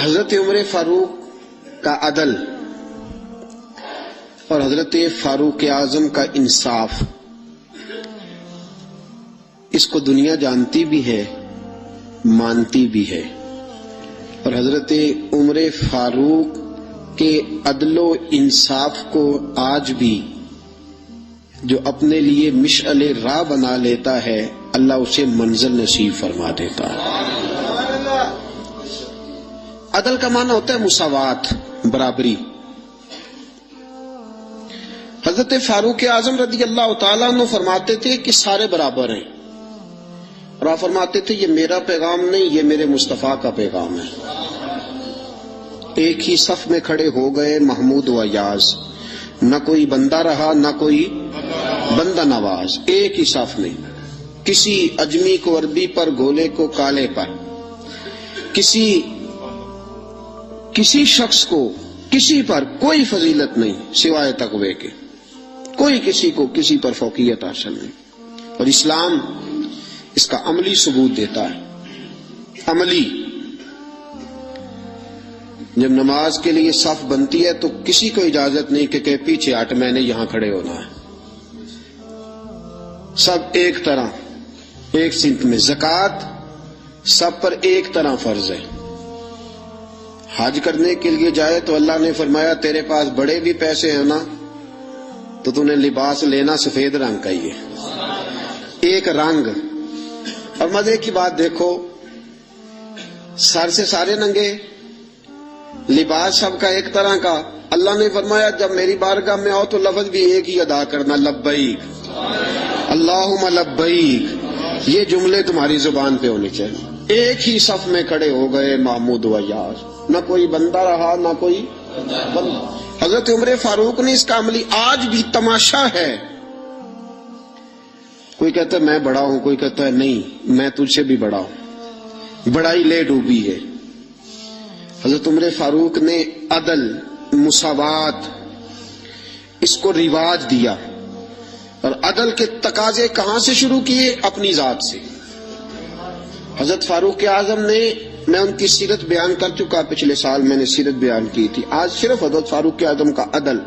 حضرت عمر فاروق کا عدل اور حضرت فاروق اعظم کا انصاف، اس کو دنیا جانتی بھی ہے، مانتی بھی ہے، اور حضرت عمر فاروق کے عدل و انصاف کو آج بھی جو اپنے لیے مشعل راہ بنا لیتا ہے، اللہ اسے منزل نصیب فرما دیتا ہے۔ عدل کا معنی ہوتا ہے مساوات، برابری۔ حضرت فاروق اعظم رضی اللہ تعالیٰ عنہ فرماتے تھے کہ سارے برابر ہیں، اور آپ فرماتے تھے یہ میرا پیغام نہیں، یہ میرے مصطفیٰ کا پیغام ہے۔ ایک ہی صف میں کھڑے ہو گئے محمود و ایاز، نہ کوئی بندہ رہا نہ کوئی بندہ نواز، ایک ہی صف میں۔ کسی اجمی کو عربی پر، گولے کو کالے پر، کسی شخص کو کسی پر کوئی فضیلت نہیں سوائے تقوی کے، کوئی کسی کو کسی پر فوقیت حاصل نہیں، اور اسلام اس کا عملی ثبوت دیتا ہے۔ عملی، جب نماز کے لیے صف بنتی ہے تو کسی کو اجازت نہیں کہ پیچھے ہٹ، میں نے یہاں کھڑے ہونا ہے، سب ایک طرح، ایک سمت میں۔ زکوٰۃ سب پر ایک طرح فرض ہے۔ حج کرنے کے لیے جائے تو اللہ نے فرمایا تیرے پاس بڑے بھی پیسے ہیں نا تو تو نے لباس لینا سفید رنگ کا ہی ہے، ایک رنگ۔ اور مزے کی بات دیکھو، سر سے سارے ننگے، لباس سب کا ایک طرح کا۔ اللہ نے فرمایا جب میری بارگاہ میں آؤ تو لفظ بھی ایک ہی ادا کرنا، لبیک اللہم لبیک، یہ جملے تمہاری زبان پہ ہونے چاہیے۔ ایک ہی صف میں کھڑے ہو گئے محمود و ایاز، نہ کوئی بندہ رہا نہ کوئی بندہ۔ حضرت عمر فاروق نے اس کا عملی آج بھی تماشا ہے۔ کوئی کہتا ہے میں بڑا ہوں، کوئی کہتا ہے نہیں میں تجھ سے بھی بڑا ہوں، بڑائی لے ڈوبی ہے۔ حضرت عمر فاروق نے عدل، مساوات، اس کو رواج دیا، اور عدل کے تقاضے کہاں سے شروع کیے؟ اپنی ذات سے۔ حضرت فاروق اعظم نے، میں ان کی سیرت بیان کر چکا، پچھلے سال میں نے سیرت بیان کی تھی، آج صرف حضرت فاروق اعظم کا عدل۔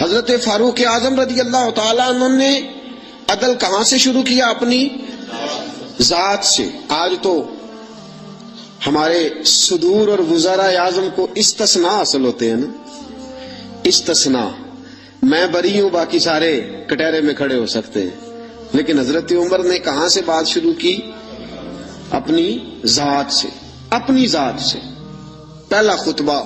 حضرت فاروق اعظم رضی اللہ تعالیٰ عنہ نے عدل کہاں سے شروع کیا؟ اپنی ذات سے۔ آج تو ہمارے صدور اور وزراء اعظم کو استثناء حاصل ہوتے ہیں نا، استثناء، میں بری ہوں باقی سارے کٹہرے میں کھڑے ہو سکتے ہیں، لیکن حضرت عمر نے کہاں سے بات شروع کی؟ اپنی ذات سے، اپنی ذات سے۔ پہلا خطبہ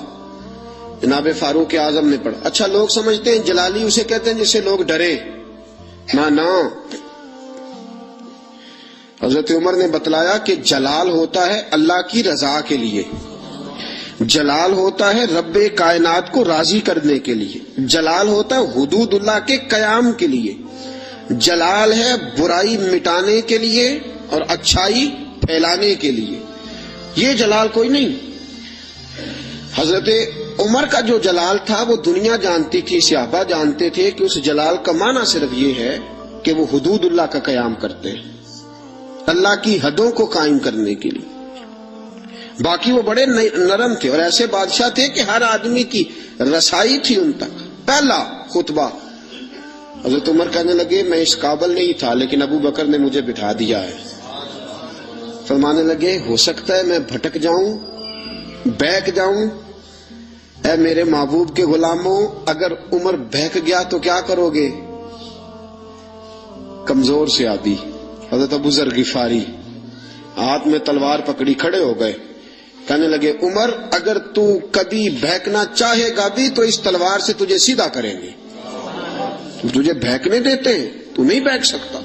جناب فاروق اعظم نے پڑھا۔ اچھا لوگ سمجھتے ہیں جلالی اسے کہتے ہیں جس سے لوگ ڈرے، نہ، حضرت عمر نے بتلایا کہ جلال ہوتا ہے اللہ کی رضا کے لیے، جلال ہوتا ہے رب کائنات کو راضی کرنے کے لیے، جلال ہوتا ہے حدود اللہ کے قیام کے لیے، جلال ہے برائی مٹانے کے لیے اور اچھائی پھیلانے کے لیے، یہ جلال کوئی نہیں۔ حضرت عمر کا جو جلال تھا وہ دنیا جانتی تھی، صحابہ جانتے تھے کہ اس جلال کا معنی صرف یہ ہے کہ وہ حدود اللہ کا قیام کرتے ہیں، اللہ کی حدوں کو قائم کرنے کے لیے۔ باقی وہ بڑے نرم تھے، اور ایسے بادشاہ تھے کہ ہر آدمی کی رسائی تھی ان تک۔ پہلا خطبہ حضرت عمر کہنے لگے میں اس قابل نہیں تھا لیکن ابو بکر نے مجھے بٹھا دیا ہے۔ فرمانے لگے ہو سکتا ہے میں بھٹک جاؤں، بہک جاؤں، اے میرے محبوب کے غلاموں اگر عمر بہک گیا تو کیا کرو گے؟ کمزور سے آدھی حضرت ابو ذر غفاری ہاتھ میں تلوار پکڑی کھڑے ہو گئے، کہنے لگے عمر اگر تو کبھی بہکنا چاہے گا بھی تو اس تلوار سے تجھے سیدھا کریں گے، تجھے بہکنے دیتے ہیں تو نہیں بہک سکتا،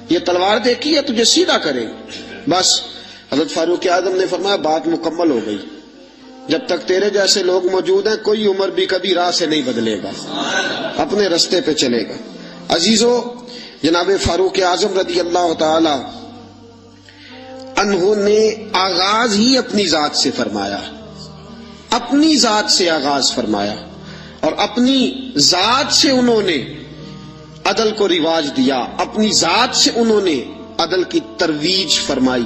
یہ تلوار دیکھی ہے تجھے سیدھا کریں گے۔ بس حضرت فاروق اعظم نے فرمایا بات مکمل ہو گئی، جب تک تیرے جیسے لوگ موجود ہیں کوئی عمر بھی کبھی راہ سے نہیں بدلے گا، اپنے رستے پہ چلے گا۔ عزیزو، جناب فاروق اعظم رضی اللہ تعالی عنہ نے آغاز ہی اپنی ذات سے فرمایا، اپنی ذات سے آغاز فرمایا، اور اپنی ذات سے انہوں نے عدل کو رواج دیا، اپنی ذات سے انہوں نے عدل کی ترویج فرمائی۔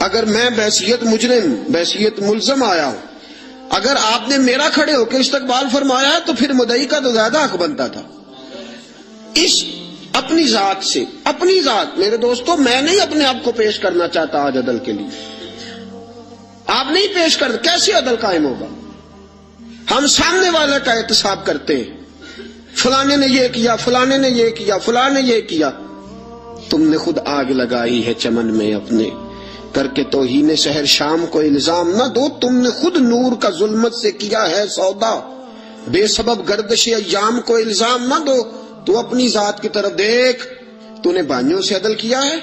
اگر میں بحیثیت مجرم، بحیثیت ملزم آیا ہوں، اگر آپ نے میرا کھڑے ہو کے استقبال فرمایا تو پھر مدعی کا تو زیادہ حق بنتا تھا۔ اس اپنی ذات سے، اپنی ذات، میرے دوستو میں نہیں اپنے آپ کو پیش کرنا چاہتا آج عدل کے لیے، آپ نہیں پیش کر، کیسے عدل قائم ہوگا؟ ہم سامنے والے کا احتساب کرتے ہیں، فلانے نے یہ کیا، فلانے نے یہ کیا، فلانے نے یہ کیا۔ تم نے خود آگ لگائی ہے چمن میں اپنے، کر کے توہین شہر شام کو الزام نہ دو، تم نے خود نور کا ظلمت سے کیا ہے سودا، بے سبب گردش ایام کو الزام نہ دو۔ تو اپنی ذات کی طرف دیکھ، تو نے بھائیوں سے عدل کیا ہے،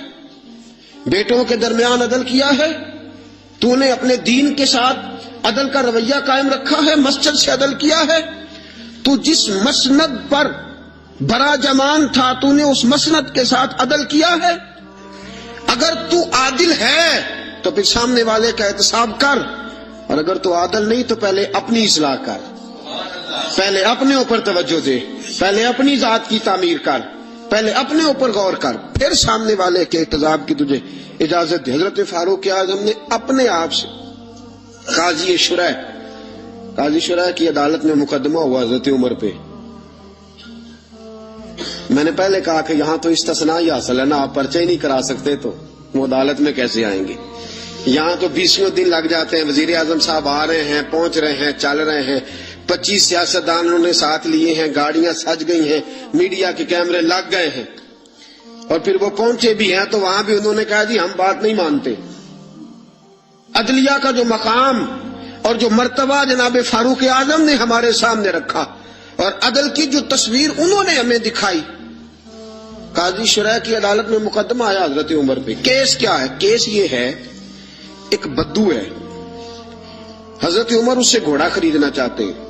بیٹوں کے درمیان عدل کیا ہے، تو نے اپنے دین کے ساتھ عدل کا رویہ قائم رکھا ہے، مسجد سے عدل کیا ہے، تو جس مسند پر برا جمان تھا تو نے اس مسند کے ساتھ عدل کیا ہے۔ اگر تو عادل ہے تو پھر سامنے والے کا احتساب کر، اور اگر تو عادل نہیں تو پہلے اپنی اصلاح کر، پہلے اپنے اوپر توجہ دے، پہلے اپنی ذات کی تعمیر کر، پہلے اپنے اوپر غور کر، پھر سامنے والے کے احتساب کی تجھے اجازت دے۔ حضرت فاروق اعظم نے اپنے آپ سے قاضی شرح کی عدالت میں مقدمہ ہوا حضرت عمر پہ۔ میں نے پہلے کہا کہ یہاں تو استثناء ہی حاصل ہے نا، آپ پرچہ ہی نہیں کرا سکتے تو وہ عدالت میں کیسے آئیں گے؟ یہاں تو 20 دن لگ جاتے ہیں، وزیر اعظم صاحب آ رہے ہیں، پہنچ رہے ہیں، چل رہے ہیں، 25 سیاستدانوں نے ساتھ لیے ہیں، گاڑیاں سج گئی ہیں، میڈیا کے کیمرے لگ گئے ہیں، اور پھر وہ پہنچے بھی ہیں تو وہاں بھی انہوں نے کہا جی ہم بات نہیں مانتے۔ عدلیہ کا جو مقام اور جو مرتبہ جناب فاروق اعظم نے ہمارے سامنے رکھا، اور عدل کی جو تصویر انہوں نے ہمیں دکھائی، قاضی شرح کی عدالت میں مقدمہ آیا حضرت عمر پہ۔ کیس کیا ہے؟ کیس یہ ہے، ایک بدو ہے، حضرت عمر اس سے گھوڑا خریدنا چاہتے ہیں۔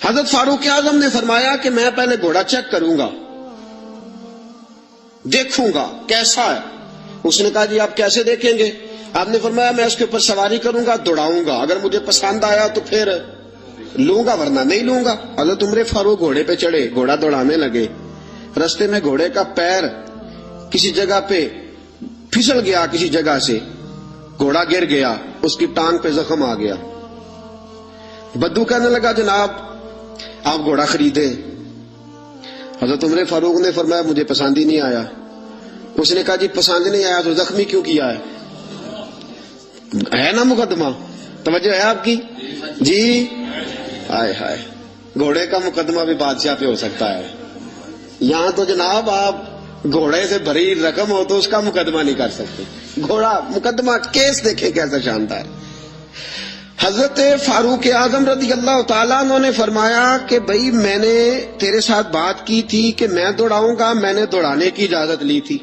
حضرت فاروق اعظم نے فرمایا کہ میں پہلے گھوڑا چیک کروں گا، دیکھوں گا کیسا ہے۔ اس نے کہا جی آپ کیسے دیکھیں گے؟ آپ نے فرمایا میں اس کے اوپر سواری کروں گا، دوڑاؤں گا، اگر مجھے پسند آیا تو پھر لوں گا ورنہ نہیں لوں گا۔ حضرت عمر فاروق گھوڑے پہ چڑھے، گھوڑا دوڑانے لگے، رستے میں گھوڑے کا پیر کسی جگہ پہ پھسل گیا، کسی جگہ سے گھوڑا گر گیا، اس کی ٹانگ پہ زخم آ گیا۔ بدو کہنے لگا جناب آپ گھوڑا خریدیں۔ حضرت عمر فاروق نے فرمایا مجھے پسند ہی نہیں آیا۔ اس نے کہا جی پسند نہیں آیا تو زخمی کیوں کیا ہے نا مقدمہ؟ توجہ ہے آپ کی؟ جی ہائے ہائے، گھوڑے کا مقدمہ بھی بادشاہ پہ ہو سکتا ہے، یہاں تو جناب آپ گھوڑے سے بھری رقم ہو تو اس کا مقدمہ نہیں کر سکتے۔ گھوڑا مقدمہ، کیس دیکھیں کیسا شاندار۔ حضرت فاروق اعظم رضی اللہ تعالیٰ عنہ نے فرمایا کہ بھئی میں نے تیرے ساتھ بات کی تھی کہ میں دوڑاؤں گا، میں نے دوڑانے کی اجازت لی تھی،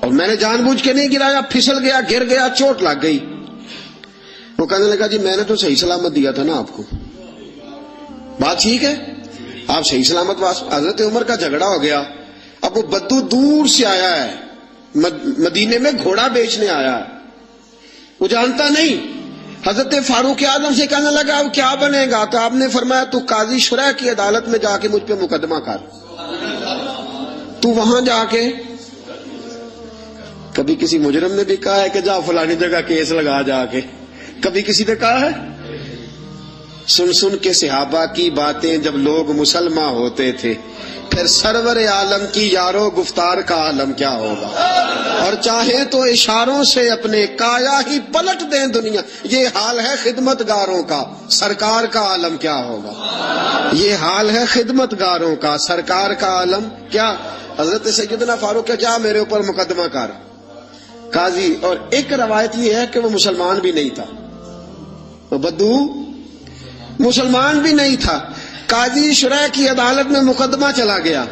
اور میں نے جان بوجھ کے نہیں گرایا، پھسل گیا، گر گیا، چوٹ لگ گئی۔ وہ کہنے لگا جی میں نے تو صحیح سلامت دیا تھا نا آپ کو، بات ٹھیک ہے، آپ صحیح سلامت۔ حضرت عمر کا جھگڑا ہو گیا۔ اب وہ بدو دور سے آیا ہے، مدینے میں گھوڑا بیچنے آیا ہے، وہ جانتا نہیں۔ حضرت فاروق اعظم سے کہنے لگا اب کیا بنے گا؟ تو آپ نے فرمایا تو قاضی شرح کی عدالت میں جا کے مجھ پہ مقدمہ کر، تو وہاں جا کے۔ کبھی کسی مجرم نے بھی کہا ہے کہ جا فلانی جگہ کیس لگا جا کے؟ کبھی کسی نے کہا ہے؟ سن سن کے صحابہ کی باتیں جب لوگ مسلمان ہوتے تھے، پھر سرور عالم کی یارو گفتار کا عالم کیا ہوگا؟ اور چاہیں تو اشاروں سے اپنے کایا ہی پلٹ دیں دنیا، یہ حال ہے خدمت گاروں کا، سرکار کا عالم کیا ہوگا؟ یہ حال ہے خدمت گاروں کا، سرکار کا عالم کیا؟ حضرت سیدنا فاروق کہ جا میرے اوپر مقدمہ کر قاضی۔ اور ایک روایت یہ ہے کہ وہ مسلمان بھی نہیں تھا، وہ بدو مسلمان بھی نہیں تھا۔ قاضی شرح کی عدالت میں مقدمہ چلا گیا۔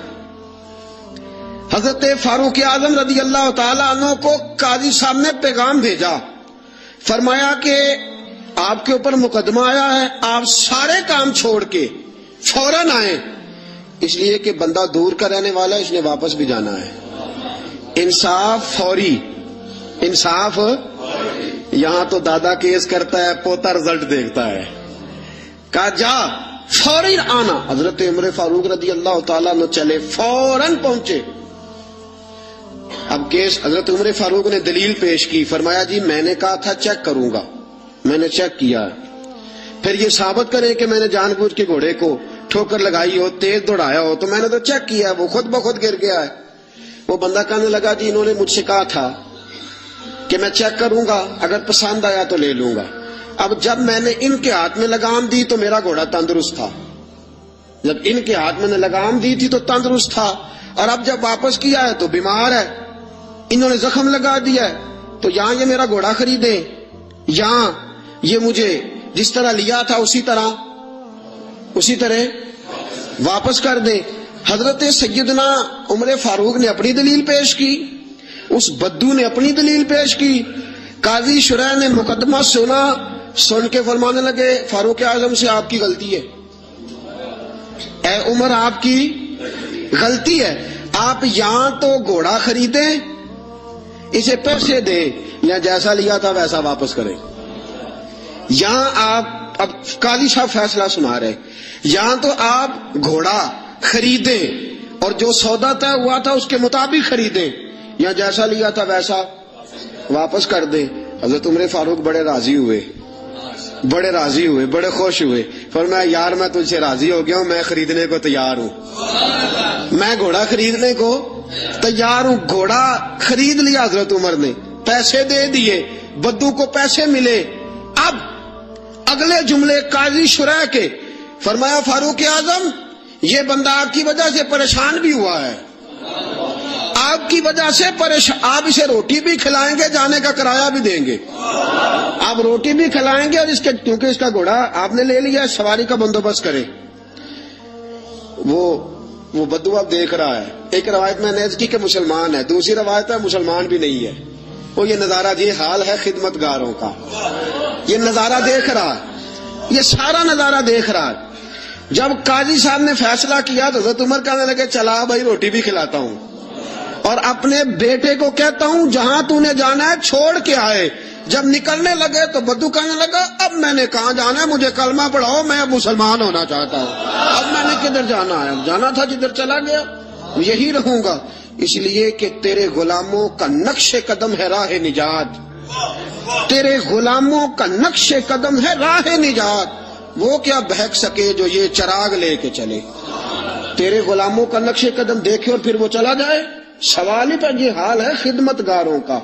حضرت فاروق اعظم رضی اللہ تعالیٰ عنہ کو قاضی صاحب نے پیغام بھیجا، فرمایا کہ آپ کے اوپر مقدمہ آیا ہے، آپ سارے کام چھوڑ کے فوراً آئیں، اس لیے کہ بندہ دور کا رہنے والا ہے، اس نے واپس بھی جانا ہے۔ انصاف فوری، انصاف یہاں تو دادا کیس کرتا ہے، پوتا رزلٹ دیکھتا ہے۔ کہا جا فوراً آنا۔ حضرت عمر فاروق رضی اللہ تعالیٰ عنہ چلے، فوراً پہنچے۔ اب کیس حضرت عمر فاروق نے دلیل پیش کی، فرمایا جی میں نے کہا تھا چیک کروں گا، میں نے چیک کیا، پھر یہ ثابت کریں کہ میں نے جان بوجھ کے گھوڑے کو ٹھوکر لگائی ہو، تیز دوڑایا ہو، تو میں نے تو چیک کیا ہے، وہ خود بخود گر گیا ہے۔ وہ بندہ کہنے لگا جی انہوں نے مجھ سے کہا تھا کہ میں چیک کروں گا، اگر پسند آیا تو لے لوں گا۔ اب جب میں نے ان کے ہاتھ میں لگام دی تو میرا گھوڑا تندرست تھا، جب ان کے ہاتھ میں نے لگام دی تھی تو تندرست تھا، اور اب جب واپس کیا ہے تو بیمار ہے، انہوں نے زخم لگا دیا ہے، تو یہاں یہ میرا گھوڑا خریدے، یہاں یہ مجھے جس طرح لیا تھا اسی طرح واپس کر دیں۔ حضرت سیدنا عمر فاروق نے اپنی دلیل پیش کی، اس بدو نے اپنی دلیل پیش کی، قاضی شرح نے مقدمہ سن کے فرمانے لگے فاروق اعظم سے آپ کی غلطی ہے، اے عمر آپ کی غلطی ہے، آپ یہاں تو گھوڑا خریدیں، اسے پیسے دیں، یا جیسا لیا تھا ویسا واپس کریں۔ یہاں آپ اب قاضی صاحب فیصلہ سنا رہے، یہاں تو آپ گھوڑا خریدیں اور جو سودا طے ہوا تھا اس کے مطابق خریدیں، یا جیسا لیا تھا ویسا واپس کر دیں۔ حضرت عمر فاروق بڑے راضی ہوئے، بڑے خوش ہوئے، فرمایا یار میں تجھ سے راضی ہو گیا ہوں، میں خریدنے کو تیار ہوں، میں گھوڑا خریدنے کو تیار ہوں۔ گھوڑا خرید لیا حضرت عمر نے، پیسے دے دیے، بدو کو پیسے ملے۔ اب اگلے جملے قاضی شرح کے، فرمایا فاروق اعظم یہ بندہ آپ کی وجہ سے پریشان بھی ہوا ہے، آپ کی وجہ سے پریشان، آپ اسے روٹی بھی کھلائیں گے، جانے کا کرایہ بھی دیں گے، آپ روٹی بھی کھلائیں گے، اور اس کے کیونکہ اس کا گھوڑا آپ نے لے لیا، سواری کا بندوبست کریں۔ وہ بدو اب دیکھ رہا ہے، ایک روایت میں نے کی کہ مسلمان ہے، دوسری روایت ہے مسلمان بھی نہیں ہے، وہ یہ نظارہ، یہ حال ہے خدمت گاروں کا، یہ نظارہ دیکھ رہا ہے، یہ سارا نظارہ دیکھ رہا ہے۔ جب قاضی صاحب نے فیصلہ کیا تو حضرت عمر کہنے لگے چلا بھائی روٹی بھی کھلاتا ہوں، اور اپنے بیٹے کو کہتا ہوں جہاں تو نے جانا ہے چھوڑ کے آئے۔ جب نکلنے لگے تو بدو کہنے لگا اب میں نے کہاں جانا ہے، مجھے کلمہ پڑھاؤ، میں اب مسلمان ہونا چاہتا ہوں، اب میں نے کدھر جانا ہے، جانا تھا جدھر چلا گیا یہی رہوں گا، اس لیے کہ تیرے غلاموں کا نقش قدم ہے راہ نجات، تیرے غلاموں کا نقش قدم ہے راہ نجات، وہ کیا بہک سکے جو یہ چراغ لے کے چلے، تیرے غلاموں کا نقش قدم دیکھے اور پھر وہ چلا جائے۔ سوال ہی پر یہ حال ہے خدمت گاروں کا،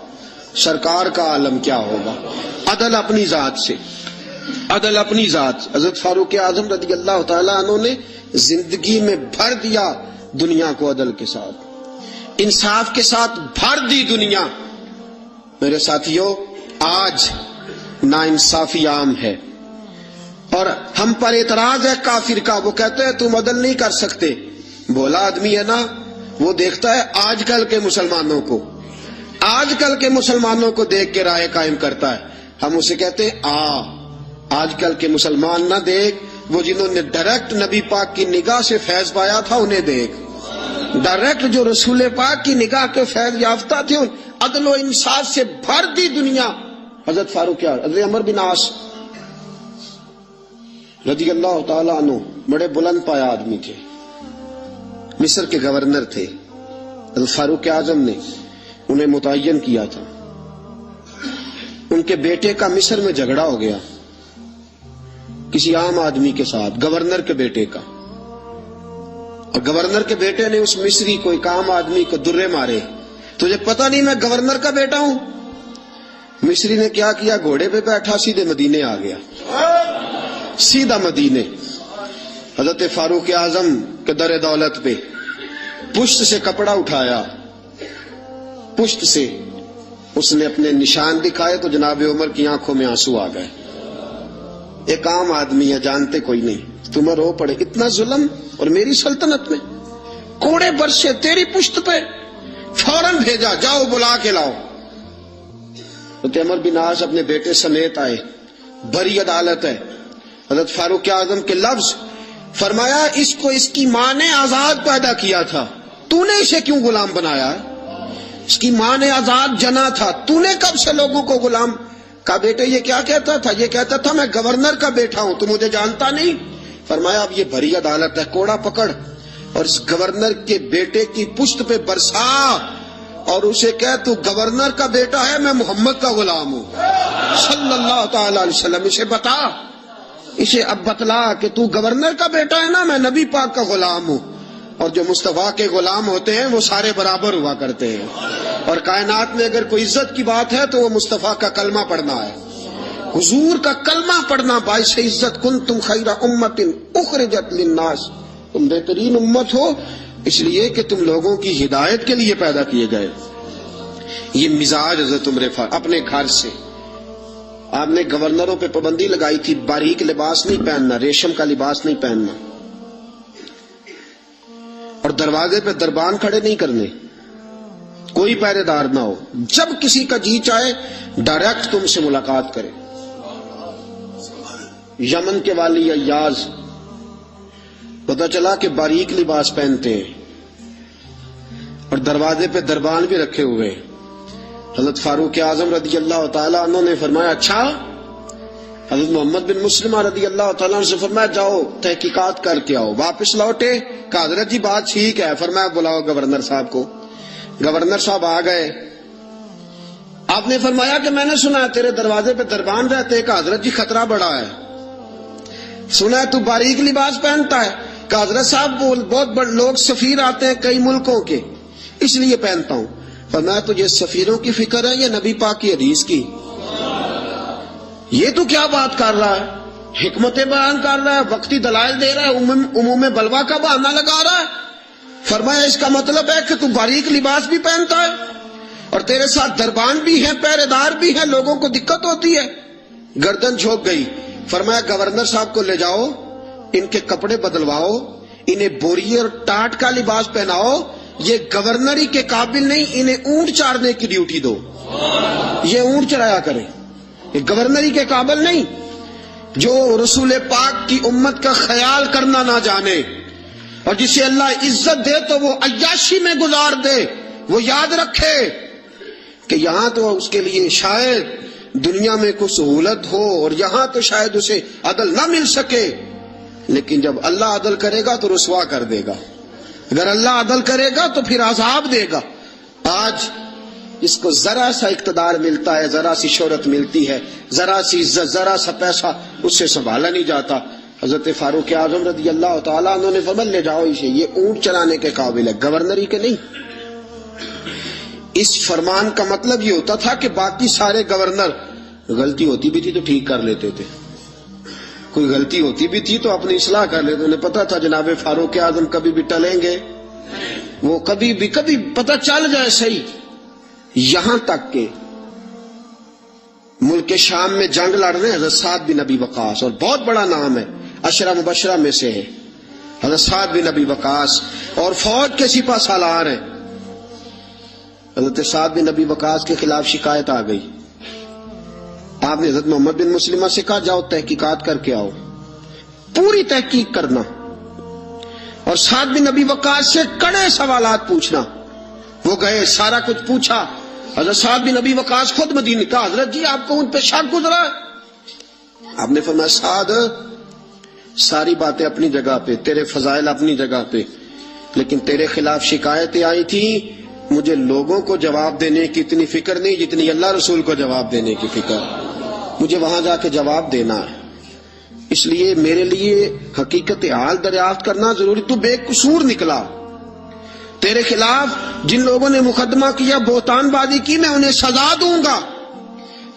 سرکار کا عالم کیا ہوگا۔ عدل اپنی ذات سے، عدل اپنی ذات۔ حضرت فاروق اعظم رضی اللہ تعالیٰ عنہ نے زندگی میں بھر دیا دنیا کو عدل کے ساتھ، انصاف کے ساتھ بھر دی دنیا۔ میرے ساتھیوں آج ناانصافی عام ہے، اور ہم پر اعتراض ہے کافر کا، وہ کہتے ہیں تم عدل نہیں کر سکتے، بولا آدمی ہے نا، وہ دیکھتا ہے آج کل کے مسلمانوں کو، آج کل کے مسلمانوں کو دیکھ کے رائے قائم کرتا ہے۔ ہم اسے کہتے ہیں آج کل کے مسلمان نہ دیکھ، وہ جنہوں نے ڈائریکٹ نبی پاک کی نگاہ سے فیض پایا تھا انہیں دیکھ، ڈائریکٹ جو رسول پاک کی نگاہ کے فیض یافتہ تھے، عدل و انصاف سے بھر دی دنیا۔ حضرت فاروق حضرت عمر بن عاص رضی اللہ تعالیٰ عنہ بڑے بلند پایا آدمی تھے، مصر کے گورنر تھے، حضرت فاروق اعظم نے انہیں متعین کیا تھا۔ ان کے بیٹے کا مصر میں جھگڑا ہو گیا کسی عام آدمی کے ساتھ، گورنر کے بیٹے کا، اور گورنر کے بیٹے نے اس مصری کو، ایک عام آدمی کو درے مارے، تجھے پتہ نہیں میں گورنر کا بیٹا ہوں؟ مصری نے کیا کیا، گھوڑے پہ بیٹھا سیدھے مدینے آ گیا، سیدھا مدینے۔ حضرت فاروق اعظم کے در دولت پہ پشت سے کپڑا اٹھایا، پشت سے اس نے اپنے نشان دکھائے تو جناب عمر کی آنکھوں میں آنسو آ گئے۔ ایک عام آدمی ہے، جانتے کوئی نہیں، تمہیں رو پڑے، اتنا ظلم، اور میری سلطنت میں کوڑے برسے تیری پشت پہ، فوراً بھیجا جاؤ بلا کے لاؤ۔ حضرت عمر بن عاص اپنے بیٹے سمیت آئے، بڑی عدالت ہے، حضرت فاروق اعظم کے لفظ، فرمایا اس کو اس کی ماں نے آزاد پیدا کیا تھا، تو نے اسے کیوں غلام بنایا؟ اس کی ماں نے آزاد جنا تھا، تو نے کب سے لوگوں کو غلام کا؟ بیٹے یہ کیا کہتا تھا؟ یہ کہتا تھا میں گورنر کا بیٹا ہوں، تو مجھے جانتا نہیں؟ فرمایا اب یہ بھری عدالت ہے، کوڑا پکڑ اور اس گورنر کے بیٹے کی پشت پہ برسا، اور اسے کہے تو گورنر کا بیٹا ہے، میں محمد کا غلام ہوں صلی اللہ تعالی علیہ وسلم. اسے بتا، اسے اب بتلا کہ تو گورنر کا بیٹا ہے نا، میں نبی پاک کا غلام ہوں. اور جو مصطفیٰ کے غلام ہوتے ہیں وہ سارے برابر ہوا کرتے ہیں. اور کائنات میں اگر کوئی عزت کی بات ہے تو وہ مصطفیٰ کا کلمہ پڑھنا ہے. حضور کا کلمہ پڑھنا باعث عزت. کنتم خیر امت اخرجت للناس، تم بہترین امت ہو اس لیے کہ تم لوگوں کی ہدایت کے لیے پیدا کیے گئے. یہ مزاج حضرت عمر فاروق اپنے گھر سے. آپ نے گورنروں پہ پابندی لگائی تھی، باریک لباس نہیں پہننا، ریشم کا لباس نہیں پہننا، اور دروازے پہ دربان کھڑے نہیں کرنے، کوئی پہرے دار نہ ہو. جب کسی کا جی چاہے ڈائریکٹ تم سے ملاقات کرے. یمن کے والی ایاز پتہ چلا کہ باریک لباس پہنتے ہیں اور دروازے پہ دربان بھی رکھے ہوئے. حضرت فاروق اعظم رضی اللہ تعالیٰ عنہ نے فرمایا اچھا. حضرت محمد بن مسلمہ رضی اللہ تعالیٰ عنہ سے فرمایا جاؤ تحقیقات کر کے آؤ. واپس لوٹے، کہا حضرت جی بات ٹھیک ہے. فرمایا بلاؤ گورنر صاحب کو. گورنر صاحب آ گئے. آپ نے فرمایا کہ میں نے سنا ہے تیرے دروازے پہ دربان رہتے. کہا حضرت جی خطرہ بڑا ہے. سنا ہے تو باریک لباس پہنتا ہے. کہا حضرت صاحب بہت بڑے لوگ سفیر آتے ہیں کئی ملکوں کے، اس لیے پہنتا ہوں. فرمایا تجھے سفیروں کی فکر ہے یا نبی پاک کی حدیث کی؟ یہ تو کیا بات کر رہا ہے، حکمتیں بیان کر رہا ہے، وقتی دلائل دے رہا ہے، عموم بلوا کا بہانہ لگا رہا ہے. فرمایا اس کا مطلب ہے کہ تو باریک لباس بھی پہنتا ہے اور تیرے ساتھ دربان بھی ہے، پہرے دار بھی ہے، لوگوں کو دقت ہوتی ہے. گردن جھک گئی. فرمایا گورنر صاحب کو لے جاؤ، ان کے کپڑے بدلواؤ، انہیں بوری اور ٹاٹ کا لباس پہناؤ. یہ گورنری کے قابل نہیں، انہیں اونٹ چارنے کی ڈیوٹی دو، یہ اونٹ چرایا کریں. یہ گورنری کے قابل نہیں. جو رسول پاک کی امت کا خیال کرنا نہ جانے اور جسے اللہ عزت دے تو وہ عیاشی میں گزار دے، وہ یاد رکھے کہ یہاں تو اس کے لیے شاید دنیا میں کوئی سہولت ہو اور یہاں تو شاید اسے عدل نہ مل سکے، لیکن جب اللہ عدل کرے گا تو رسوا کر دے گا. اگر اللہ عدل کرے گا تو پھر عذاب دے گا. آج اس کو ذرا سا اقتدار ملتا ہے، ذرا سی شہرت ملتی ہے، ذرا سی عزت، ذرا سا پیسہ، اس سے سنبھالا نہیں جاتا. حضرت فاروق اعظم رضی اللہ تعالیٰ عنہ نے فرمایا لے جاؤ اسے، یہ اونٹ چلانے کے قابل ہے، گورنری کے نہیں. اس فرمان کا مطلب یہ ہوتا تھا کہ باقی سارے گورنر غلطی ہوتی بھی تھی تو ٹھیک کر لیتے تھے، کوئی غلطی ہوتی بھی تھی تو اپنی اصلاح کر لیتے. انہیں پتا تھا جناب فاروق اعظم کبھی بھی ٹلیں گے، وہ کبھی پتہ چل جائے صحیح. یہاں تک کہ ملک شام میں جنگ لڑ رہے ہیں حضرت سعد بن ابی وقاص، اور بہت بڑا نام ہے، عشرہ مبشرہ میں سے ہے حضرت سعد بن ابی وقاص، اور فوج کے سپہ سالار ہیں. حضرت سعد بن ابی وقاص کے خلاف شکایت آ گئی. آپ نے حضرت محمد بن مسلمہ سے کہا جاؤ تحقیقات کر کے آؤ، پوری تحقیق کرنا اور سعد بن ابی وقاص سے کڑے سوالات پوچھنا. وہ گئے، سارا کچھ پوچھا. حضرت سعد بن ابی وقاص خود مدینے کا. حضرت جی آپ کو ان پہ شک گزرا ہے؟ آپ نے فرمایا سعد ساری باتیں اپنی جگہ پہ، تیرے فضائل اپنی جگہ پہ، لیکن تیرے خلاف شکایتیں آئی تھی، مجھے لوگوں کو جواب دینے کی اتنی فکر نہیں جتنی اللہ رسول کو جواب دینے کی فکر. مجھے وہاں جا کے جواب دینا ہے، اس لیے میرے لیے حقیقت حال دریافت کرنا ضروری. تو بے قصور نکلا، تیرے خلاف جن لوگوں نے مقدمہ کیا، بہتان بازی کی، میں انہیں سزا دوں گا،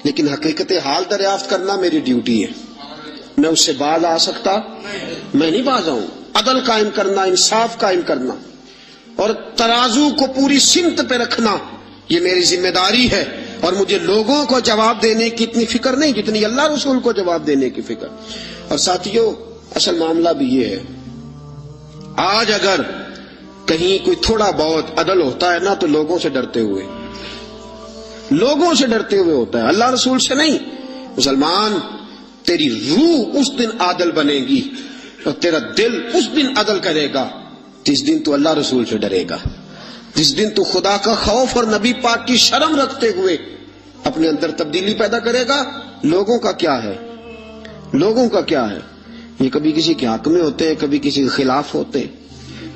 لیکن حقیقت حال دریافت کرنا میری ڈیوٹی ہے. میں اس سے باز آ سکتا؟ میں نہیں باز آؤں. عدل قائم کرنا، انصاف قائم کرنا اور ترازو کو پوری سمت پہ رکھنا یہ میری ذمہ داری ہے، اور مجھے لوگوں کو جواب دینے کی اتنی فکر نہیں جتنی اللہ رسول کو جواب دینے کی فکر. اور ساتھیوں اصل معاملہ بھی یہ ہے، آج اگر کہیں کوئی تھوڑا بہت عدل ہوتا ہے نا تو لوگوں سے ڈرتے ہوئے ہوتا ہے، اللہ رسول سے نہیں. مسلمان تیری روح اس دن عادل بنے گی اور تیرا دل اس دن عدل کرے گا جس دن تو اللہ رسول سے ڈرے گا، جس دن تو خدا کا خوف اور نبی پاک کی شرم رکھتے ہوئے اپنے اندر تبدیلی پیدا کرے گا. لوگوں کا کیا ہے، یہ کبھی کسی کے حق میں ہوتے ہیں، کبھی کسی کے خلاف ہوتے ہیں.